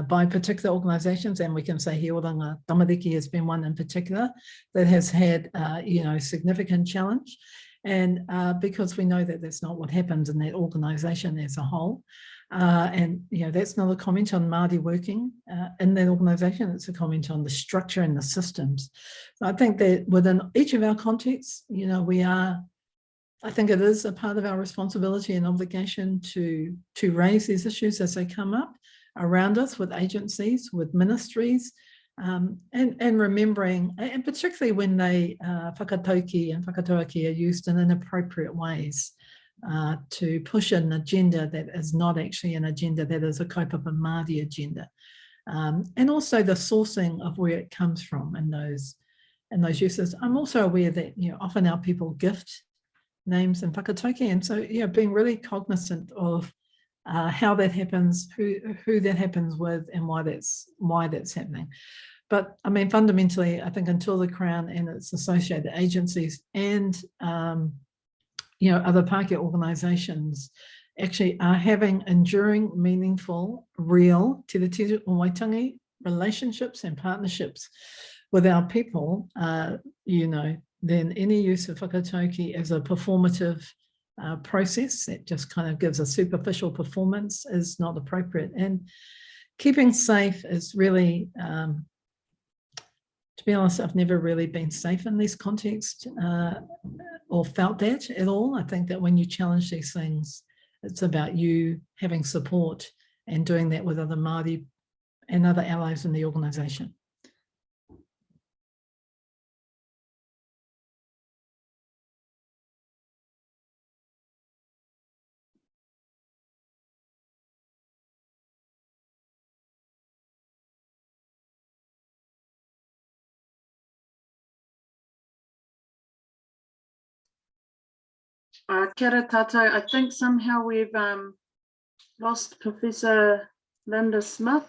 by particular organisations, and we can say He Oranga Tamariki has been one in particular that has had, you know, significant challenge. And because we know that that's not what happens in that organisation as a whole. And, you know, that's not a comment on Māori working in that organisation, it's a comment on the structure and the systems. So I think that within each of our contexts, you know, I think it is a part of our responsibility and obligation to raise these issues as they come up around us with agencies, with ministries, and remembering, and particularly when they whakataukī and whakataukī are used in inappropriate ways to push an agenda that is not actually an agenda, that is a Kaupapa Māori agenda. And also the sourcing of where it comes from in those uses. I'm also aware that, you know, often our people gift names and whakataukī, and so, you know, being really cognizant of how that happens, who that happens with, and why that's happening. But I mean, fundamentally, I think until the Crown and its associated agencies and you know, other Pākehā organisations actually are having enduring, meaningful, real te reti o waitangi relationships and partnerships with our people, you know, then any use of whakataukī as a performative process that just kind of gives a superficial performance is not appropriate. And keeping safe is really, to be honest, I've never really been safe in this context or felt that at all. I think that when you challenge these things, it's about you having support and doing that with other Māori and other allies in the organisation. Kia ora tātou. I think somehow we've lost Professor Linda Smith.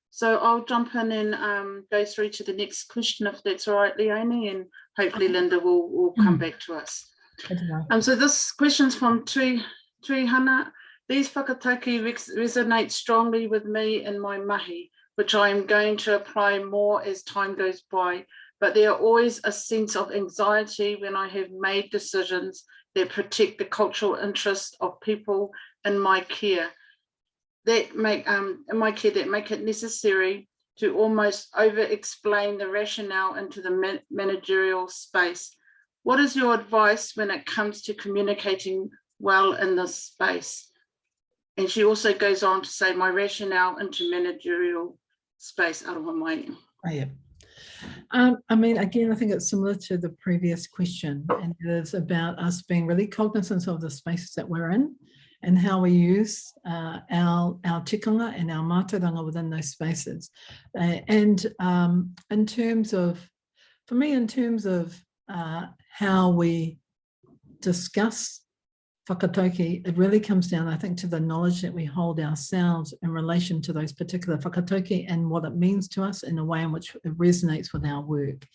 So I'll jump in and go through to the next question, if that's all right, Leonie, and hopefully Linda will come back to us. So this question's from Tui Hana. These whakataukī resonate strongly with me in my mahi, which I am going to apply more as time goes by. But there are always a sense of anxiety when I have made decisions that protect the cultural interests of people in my care, that make it necessary to almost over-explain the rationale into the managerial space. What is your advice when it comes to communicating well in this space? And she also goes on to say, my rationale into managerial space, aroha mai. Oh, yeah. I mean, again, I think it's similar to the previous question, and it is about us being really cognizant of the spaces that we're in and how we use our tikanga and our mātauranga within those spaces. And in terms of, for me, in terms of how we discuss whakataukī, it really comes down, I think, to the knowledge that we hold ourselves in relation to those particular whakataukī and what it means to us in a way in which it resonates with our work.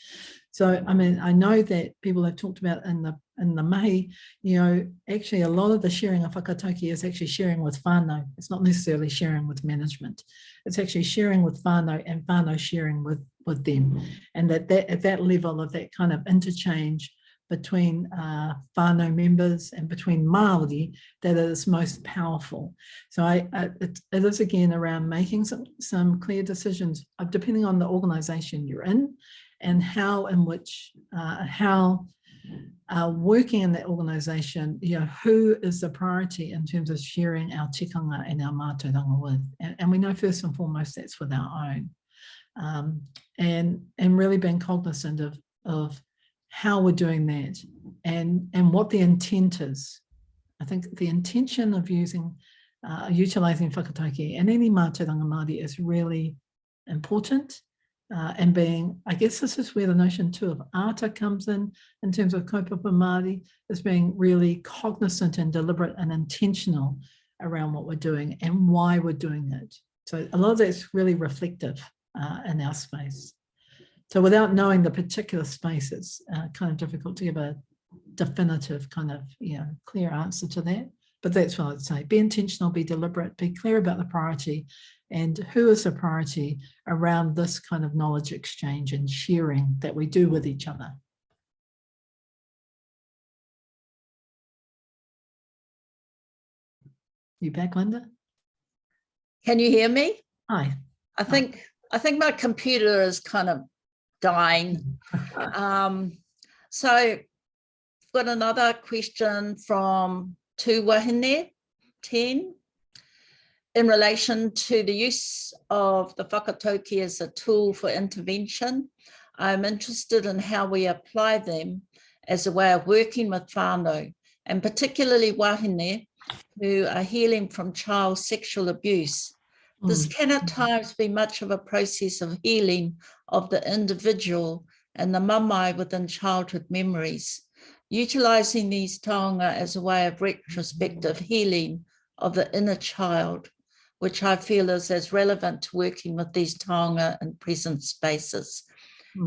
So, I mean, I know that people have talked about in the mahi, you know, actually a lot of the sharing of whakataukī is actually sharing with whānau. It's not necessarily sharing with management. It's actually sharing with whānau and whānau sharing with them. And that at that level of that kind of interchange between whānau members and between Māori, that is most powerful. So it is again around making some clear decisions depending on the organisation you're in and how in which, working in that organisation, you know, who is the priority in terms of sharing our tikanga and our mātauranga with. And we know first and foremost that's with our own. And really being cognizant of how we're doing that and what the intent is. I think the intention of utilising whakataukī and any mātauranga Māori is really important. And being, I guess this is where the notion too of ata comes in terms of Kaupapa Māori, is being really cognizant and deliberate and intentional around what we're doing and why we're doing it. So a lot of that's really reflective in our space. So without knowing the particular space, it's kind of difficult to give a definitive kind of, you know, clear answer to that. But that's what I'd say. Be intentional, be deliberate, be clear about the priority and who is the priority around this kind of knowledge exchange and sharing that we do with each other. You back, Linda? Can you hear me? Hi. I think my computer is kind of dying. So I've got another question from Tū Wahine 10. In relation to the use of the whakataukī as a tool for intervention, I'm interested in how we apply them as a way of working with whānau, and particularly wahine who are healing from child sexual abuse. This can at times be much of a process of healing of the individual and the mamae within childhood memories, utilising these taonga as a way of retrospective healing of the inner child, which I feel is as relevant to working with these taonga in present spaces.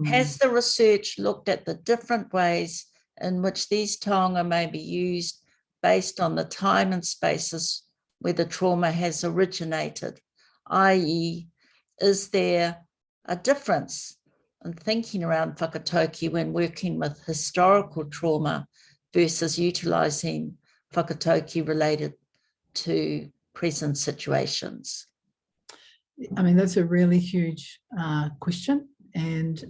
Has the research looked at the different ways in which these taonga may be used based on the time and spaces where the trauma has originated? I.e., is there a difference in thinking around whakataukī when working with historical trauma versus utilising whakataukī related to present situations? I mean, that's a really huge question. And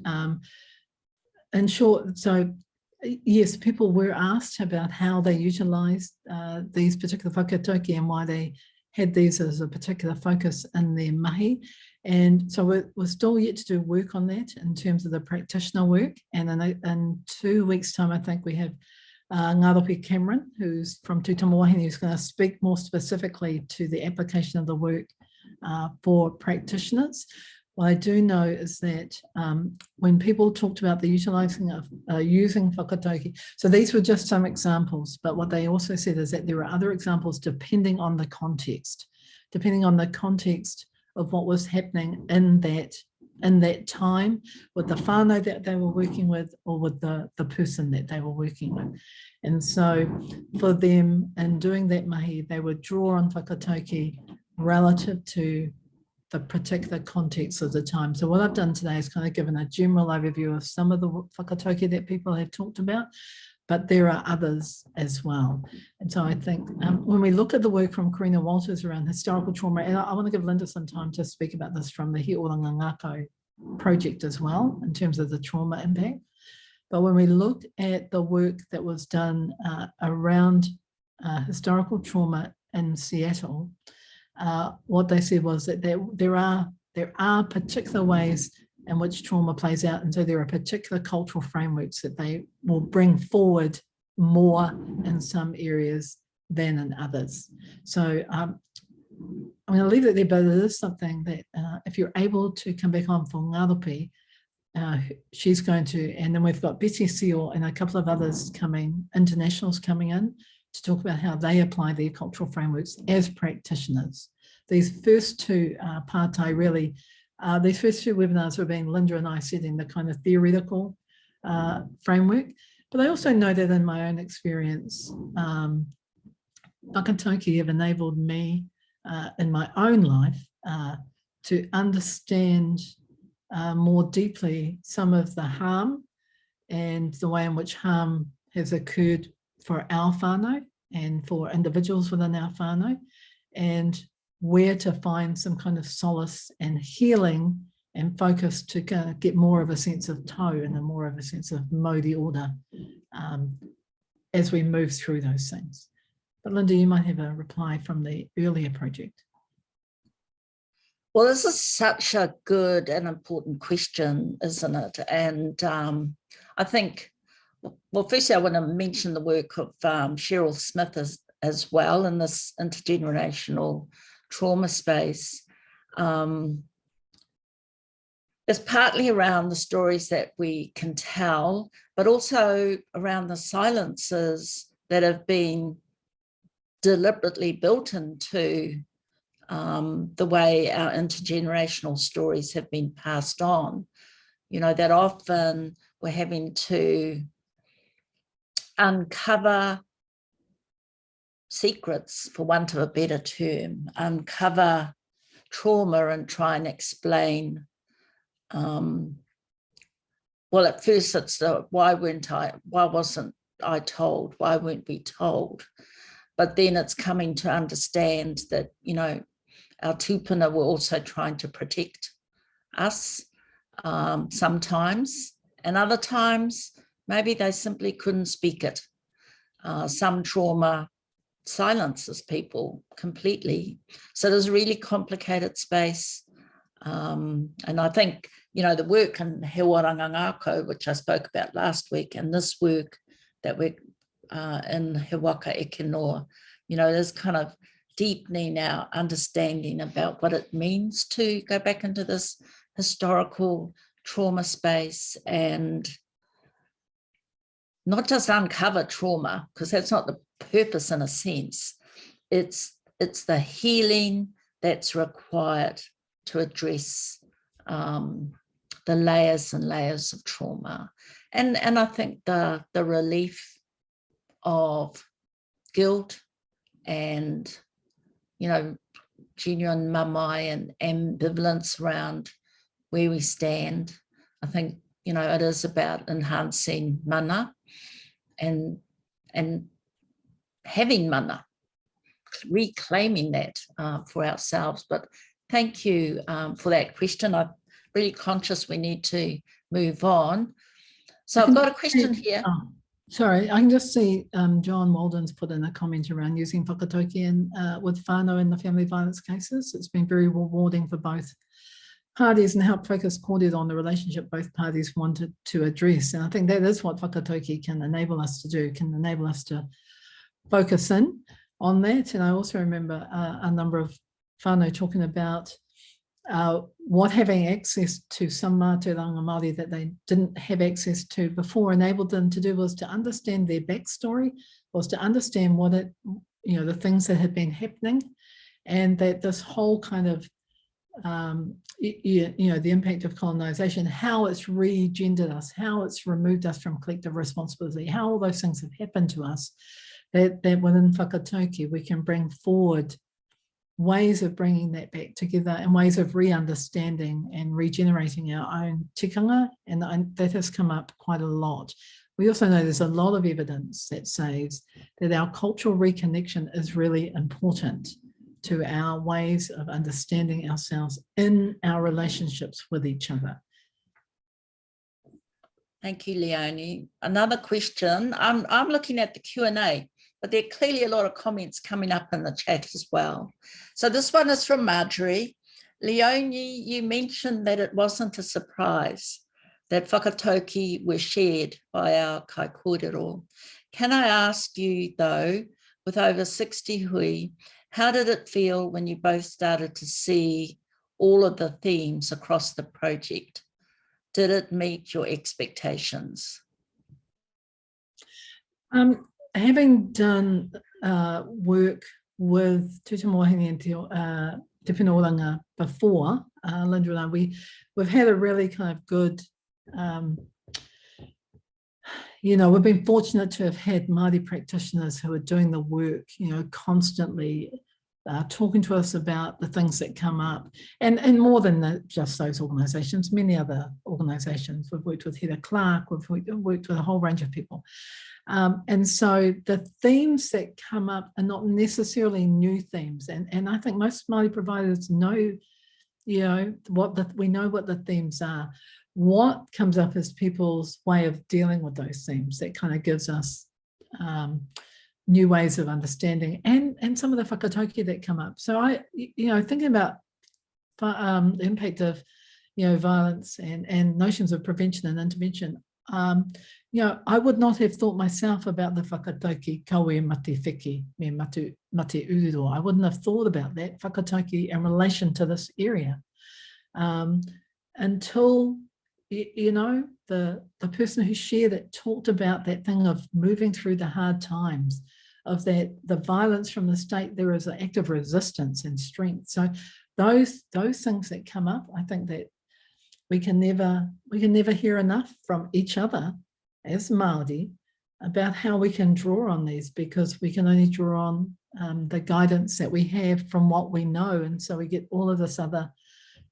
in short, so yes, people were asked about how they utilised these particular whakataukī and why they had these as a particular focus in their mahi. And so we're still yet to do work on that in terms of the practitioner work. And in 2 weeks' time, I think we have Ngāropi Cameron, who's from Tūtamawahine, who's going to speak more specifically to the application of the work for practitioners. What I do know is that when people talked about the utilising of using whakataukī, so these were just some examples, but what they also said is that there are other examples depending on the context of what was happening in that time with the whānau that they were working with or with the person that they were working with. And so for them in doing that mahi, they would draw on whakataukī relative to the particular context of the time. So what I've done today is kind of given a general overview of some of the whakataukī that people have talked about, but there are others as well. And so I think when we look at the work from Karina Walters around historical trauma, and I want to give Linda some time to speak about this from the He Oranga Ngākau project as well, in terms of the trauma impact. But when we looked at the work that was done around historical trauma in Seattle, what they said was that there are particular ways in which trauma plays out, and so there are particular cultural frameworks that they will bring forward more in some areas than in others. So I'm going to leave it there, but it is something that if you're able to come back on for Ngāropi, she's going to, and then we've got Betty Seal and a couple of others internationals coming in to talk about how they apply their cultural frameworks as practitioners. These first two partai really, these first two webinars have been Linda and I setting the kind of theoretical framework, but I also know that in my own experience, whakataukī have enabled me in my own life to understand more deeply some of the harm and the way in which harm has occurred for our whānau and for individuals within our whānau, and where to find some kind of solace and healing and focus to kind of get more of a sense of tau and a more of a sense of mauri order as we move through those things. But Linda, you might have a reply from the earlier project. Well, this is such a good and important question, isn't it? And I think, well, firstly, I want to mention the work of Cheryl Smith as well in this intergenerational trauma space. It's partly around the stories that we can tell, but also around the silences that have been deliberately built into the way our intergenerational stories have been passed on. You know, that often we're having to uncover secrets, for want of a better term, uncover trauma and try and explain. Well, at first it's the why wasn't I told? Why weren't we told? but then it's coming to understand that, you know, our tūpuna were also trying to protect us sometimes, and other times maybe they simply couldn't speak it. Some trauma silences people completely. So there's a really complicated space. And I think, you know, the work in He Waranga Ngākau, which I spoke about last week, and this work that we're in He Waka Eke Noa, you know, there's kind of deepening our understanding about what it means to go back into this historical trauma space and not just uncover trauma, because that's not the purpose in a sense. It's the healing that's required to address the layers and layers of trauma. And I think the relief of guilt and, you know, genuine mamai and ambivalence around where we stand. I think, you know, it is about enhancing mana and having mana, reclaiming that for ourselves. But thank you for that question. I'm really conscious we need to move on. So I've got a question here. Oh, sorry, I can just see John Walden's put in a comment around using whakataukī with whānau in the family violence cases. It's been very rewarding for both parties and helped focus corded on the relationship both parties wanted to address. And I think that is what whakataukī can enable us to do, can enable us to focus in on that. And I also remember a number of whānau talking about what having access to some mātauranga Māori that they didn't have access to before enabled them to do was to understand their backstory, was to understand what it, you know, the things that had been happening, and that this whole kind of you know, the impact of colonisation, how it's re-gendered us, how it's removed us from collective responsibility, how all those things have happened to us, that within whakataukī we can bring forward ways of bringing that back together and ways of re-understanding and regenerating our own tikanga, and that has come up quite a lot. We also know there's a lot of evidence that says that our cultural reconnection is really important to our ways of understanding ourselves in our relationships with each other. Thank you, Leonie. Another question. I'm looking at the Q&A, but there are clearly a lot of comments coming up in the chat as well. So this one is from Marjorie. Leonie, you mentioned that it wasn't a surprise that whakataukī were shared by our kai kōrero. Can I ask you, though, with over 60 hui, how did it feel when you both started to see all of the themes across the project? Did it meet your expectations? Having done work with Tū Te Moahine and Te Pina Oranga before, Linda and I, we've had a really kind of good, you know, we've been fortunate to have had Māori practitioners who are doing the work, you know, constantly talking to us about the things that come up, and more than just those organisations, many other organisations. We've worked with Heather Clark, we've worked with a whole range of people. And so the themes that come up are not necessarily new themes. And I think most Māori providers know, you know, we know what the themes are. What comes up is people's way of dealing with those themes that kind of gives us new ways of understanding, and some of the whakataukī that come up. So you know, thinking about the impact of, you know, violence and notions of prevention and intervention, you know, I would not have thought myself about the whakataukī kawe mate whiki me mate ururo. I wouldn't have thought about that whakataukī in relation to this area until, you know, the person who shared it talked about that thing of moving through the hard times, of that the violence from the state. There is an act of resistance and strength. So those things that come up, I think that we can never hear enough from each other as Māori about how we can draw on these, because we can only draw on the guidance that we have from what we know, and so we get all of this other,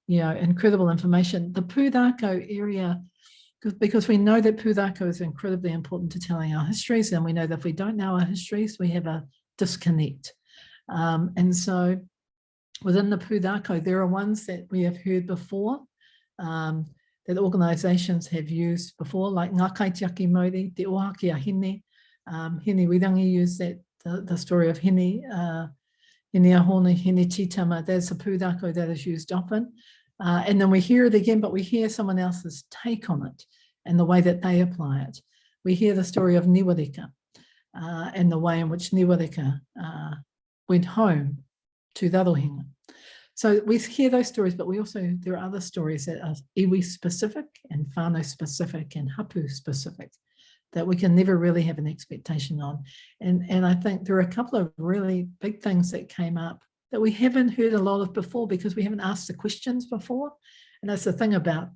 you know, incredible information. The pūrākau area, because we know that pūrākau is incredibly important to telling our histories, and we know that if we don't know our histories, we have a disconnect. And so within the pūrākau, there are ones that we have heard before, that organisations have used before, like ngā kaitiaki Māori, te ohaki a hene. Hene Wirangi used that, the story of hene, hene ahona, hene titama. That's a pūrākau that is used often. And then we hear it again, but we hear someone else's take on it and the way that they apply it. We hear the story of Niwareka and the way in which Niwareka went home to Rarohenga. So we hear those stories, but we also, there are other stories that are iwi specific and whānau specific and hapu specific that we can never really have an expectation on. And I think there are a couple of really big things that came up that we haven't heard a lot of before because we haven't asked the questions before. And that's the thing about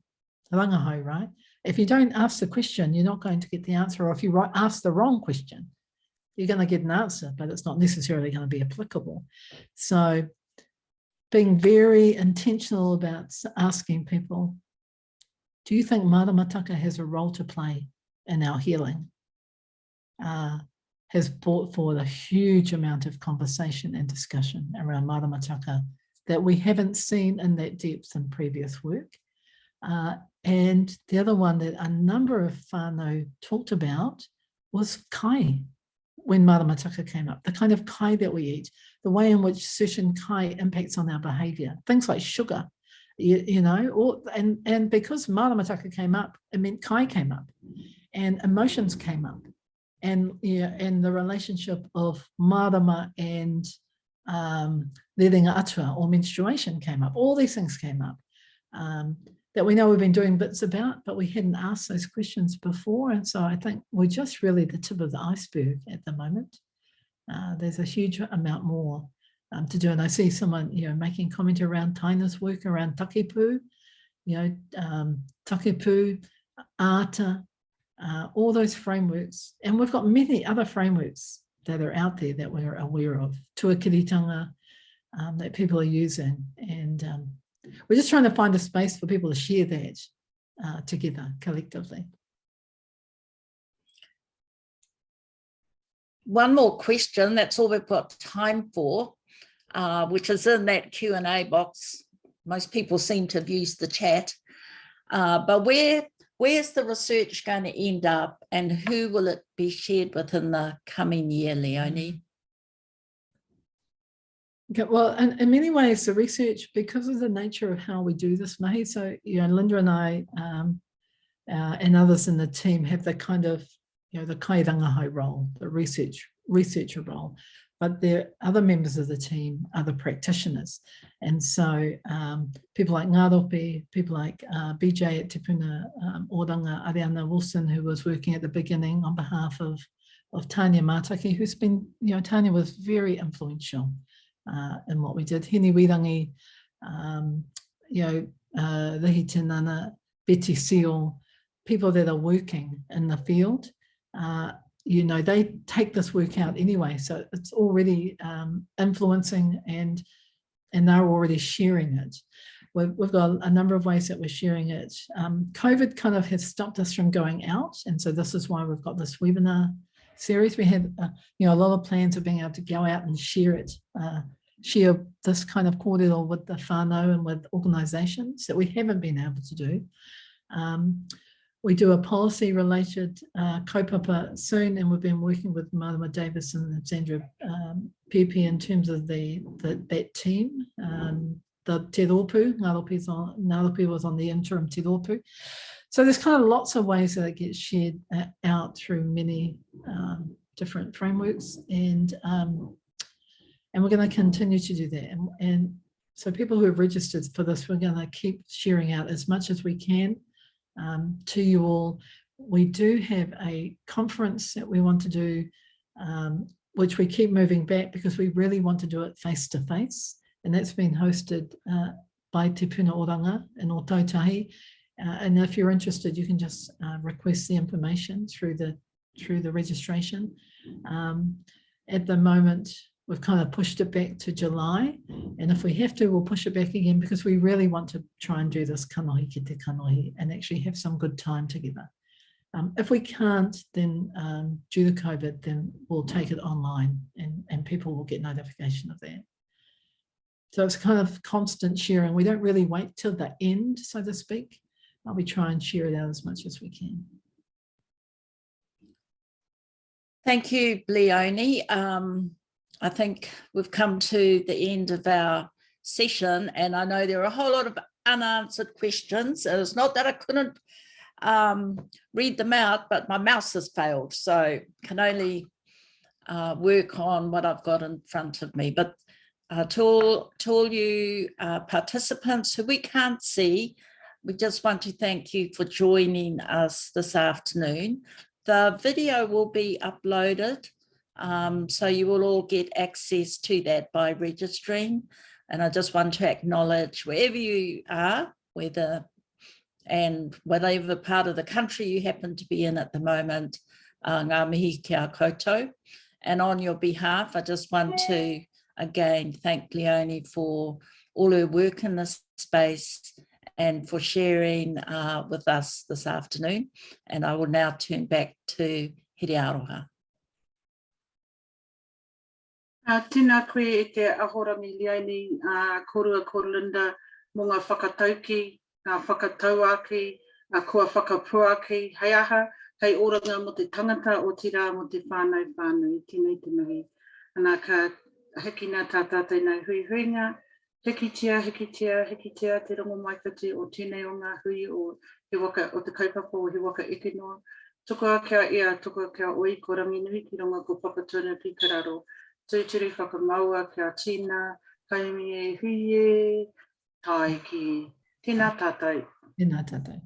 rangahau, right? If you don't ask the question, you're not going to get the answer. Or if you ask the wrong question, you're going to get an answer, but it's not necessarily going to be applicable. So being very intentional about asking people, do you think maramataka has a role to play in our healing? Has brought forward a huge amount of conversation and discussion around maramataka that we haven't seen in that depth in previous work. And the other one that a number of whānau talked about was kai, when maramataka came up, the kind of kai that we eat, the way in which certain kai impacts on our behaviour, things like sugar, you know, or, and because maramataka came up, it meant kai came up and emotions came up. And, yeah, and the relationship of marama and rerenga atua or menstruation came up. All these things came up that we know we've been doing bits about, but we hadn't asked those questions before. And so I think we're just really the tip of the iceberg at the moment. There's a huge amount more to do. And I see someone, you know, making comment around Taina's work around takepu, you know, takepu, ata, all those frameworks. And we've got many other frameworks that are out there that we're aware of, tuakiritanga, that people are using. And we're just trying to find a space for people to share that together collectively. One more question, that's all we've got time for, which is in that Q&A box. Most people seem to have used the chat, but where's the research going to end up and who will it be shared with in the coming year, Leonie? Okay, well, in many ways, the research, because of the nature of how we do this, Mahi, so, you know, Linda and I and others in the team have the kind of, you know, the kai rangahau role, the researcher role, but there are other members of the team, other practitioners. And so people like Ngarope, people like BJ at tūpuna, Oranga, Ariana Wilson, who was working at the beginning on behalf of Tanya Mātaki, who's been, you know, Tanya was very influential in what we did. Hene Wirangi, you know, Rihi Tinana, Betty Seal, people that are working in the field, you know, they take this work out anyway, so it's already influencing and they're already sharing it. We've got a number of ways that we're sharing it. COVID kind of has stopped us from going out, and so this is why we've got this webinar series. We had, you know, a lot of plans of being able to go out and share it, share this kind of kōrero with the whānau and with organisations that we haven't been able to do. We do a policy-related kaupapa soon, and we've been working with Marama Davis and Sandra Pepe in terms of that team. The te rōpū, Ngarope was on the interim te rōpū. So there's kind of lots of ways that it gets shared out through many different frameworks, and we're going to continue to do that. And so people who have registered for this, we're going to keep sharing out as much as we can. To you all. We do have a conference that we want to do, which we keep moving back because we really want to do it face to face, and that's been hosted by Te Puna Oranga in Otautahi. And if you're interested, you can just request the information through the registration. At the moment, we've kind of pushed it back to July, and if we have to, we'll push it back again because we really want to try and do this kanohi ki te kanohi and actually have some good time together. If we can't, then due to COVID, then we'll take it online and people will get notification of that. So it's kind of constant sharing. We don't really wait till the end, so to speak. We try and share it out as much as we can. Thank you, Leonie. I think we've come to the end of our session, and I know there are a whole lot of unanswered questions. It's not that I couldn't read them out, but my mouse has failed, so can only work on what I've got in front of me. But to all you participants who we can't see, we just want to thank you for joining us this afternoon. The video will be uploaded, so you will all get access to that by registering. And I just want to acknowledge wherever you are, whatever part of the country you happen to be in at the moment, ngā mihi kia koutou. And on your behalf, I just want to again thank Leonie for all her work in this space and for sharing with us this afternoon. And I will now turn back to Here Aroha. Tēnā koe e te ahorami Leonie, korua korinda mō ngā whakataukī, ngā whakatauaki, kua whakapuaki, hei aha, hei oranga mo te tangata o te rā mo te whānau, tēnei te mihi. Ana ka heki nā tātātou nā hui huinga, hekitia, te rongo maikati o tēnei o ngā hui o he waka, o te kaupapa o he waka eke noa. Tuku kia ea, tuku kia oi, ko rangi nui ki ronga ko papatuna ki kararo. Tūturi whakamaua kia tīna, kaimi e hui e, taiki. Tēnā tātou. Tēnā tātou.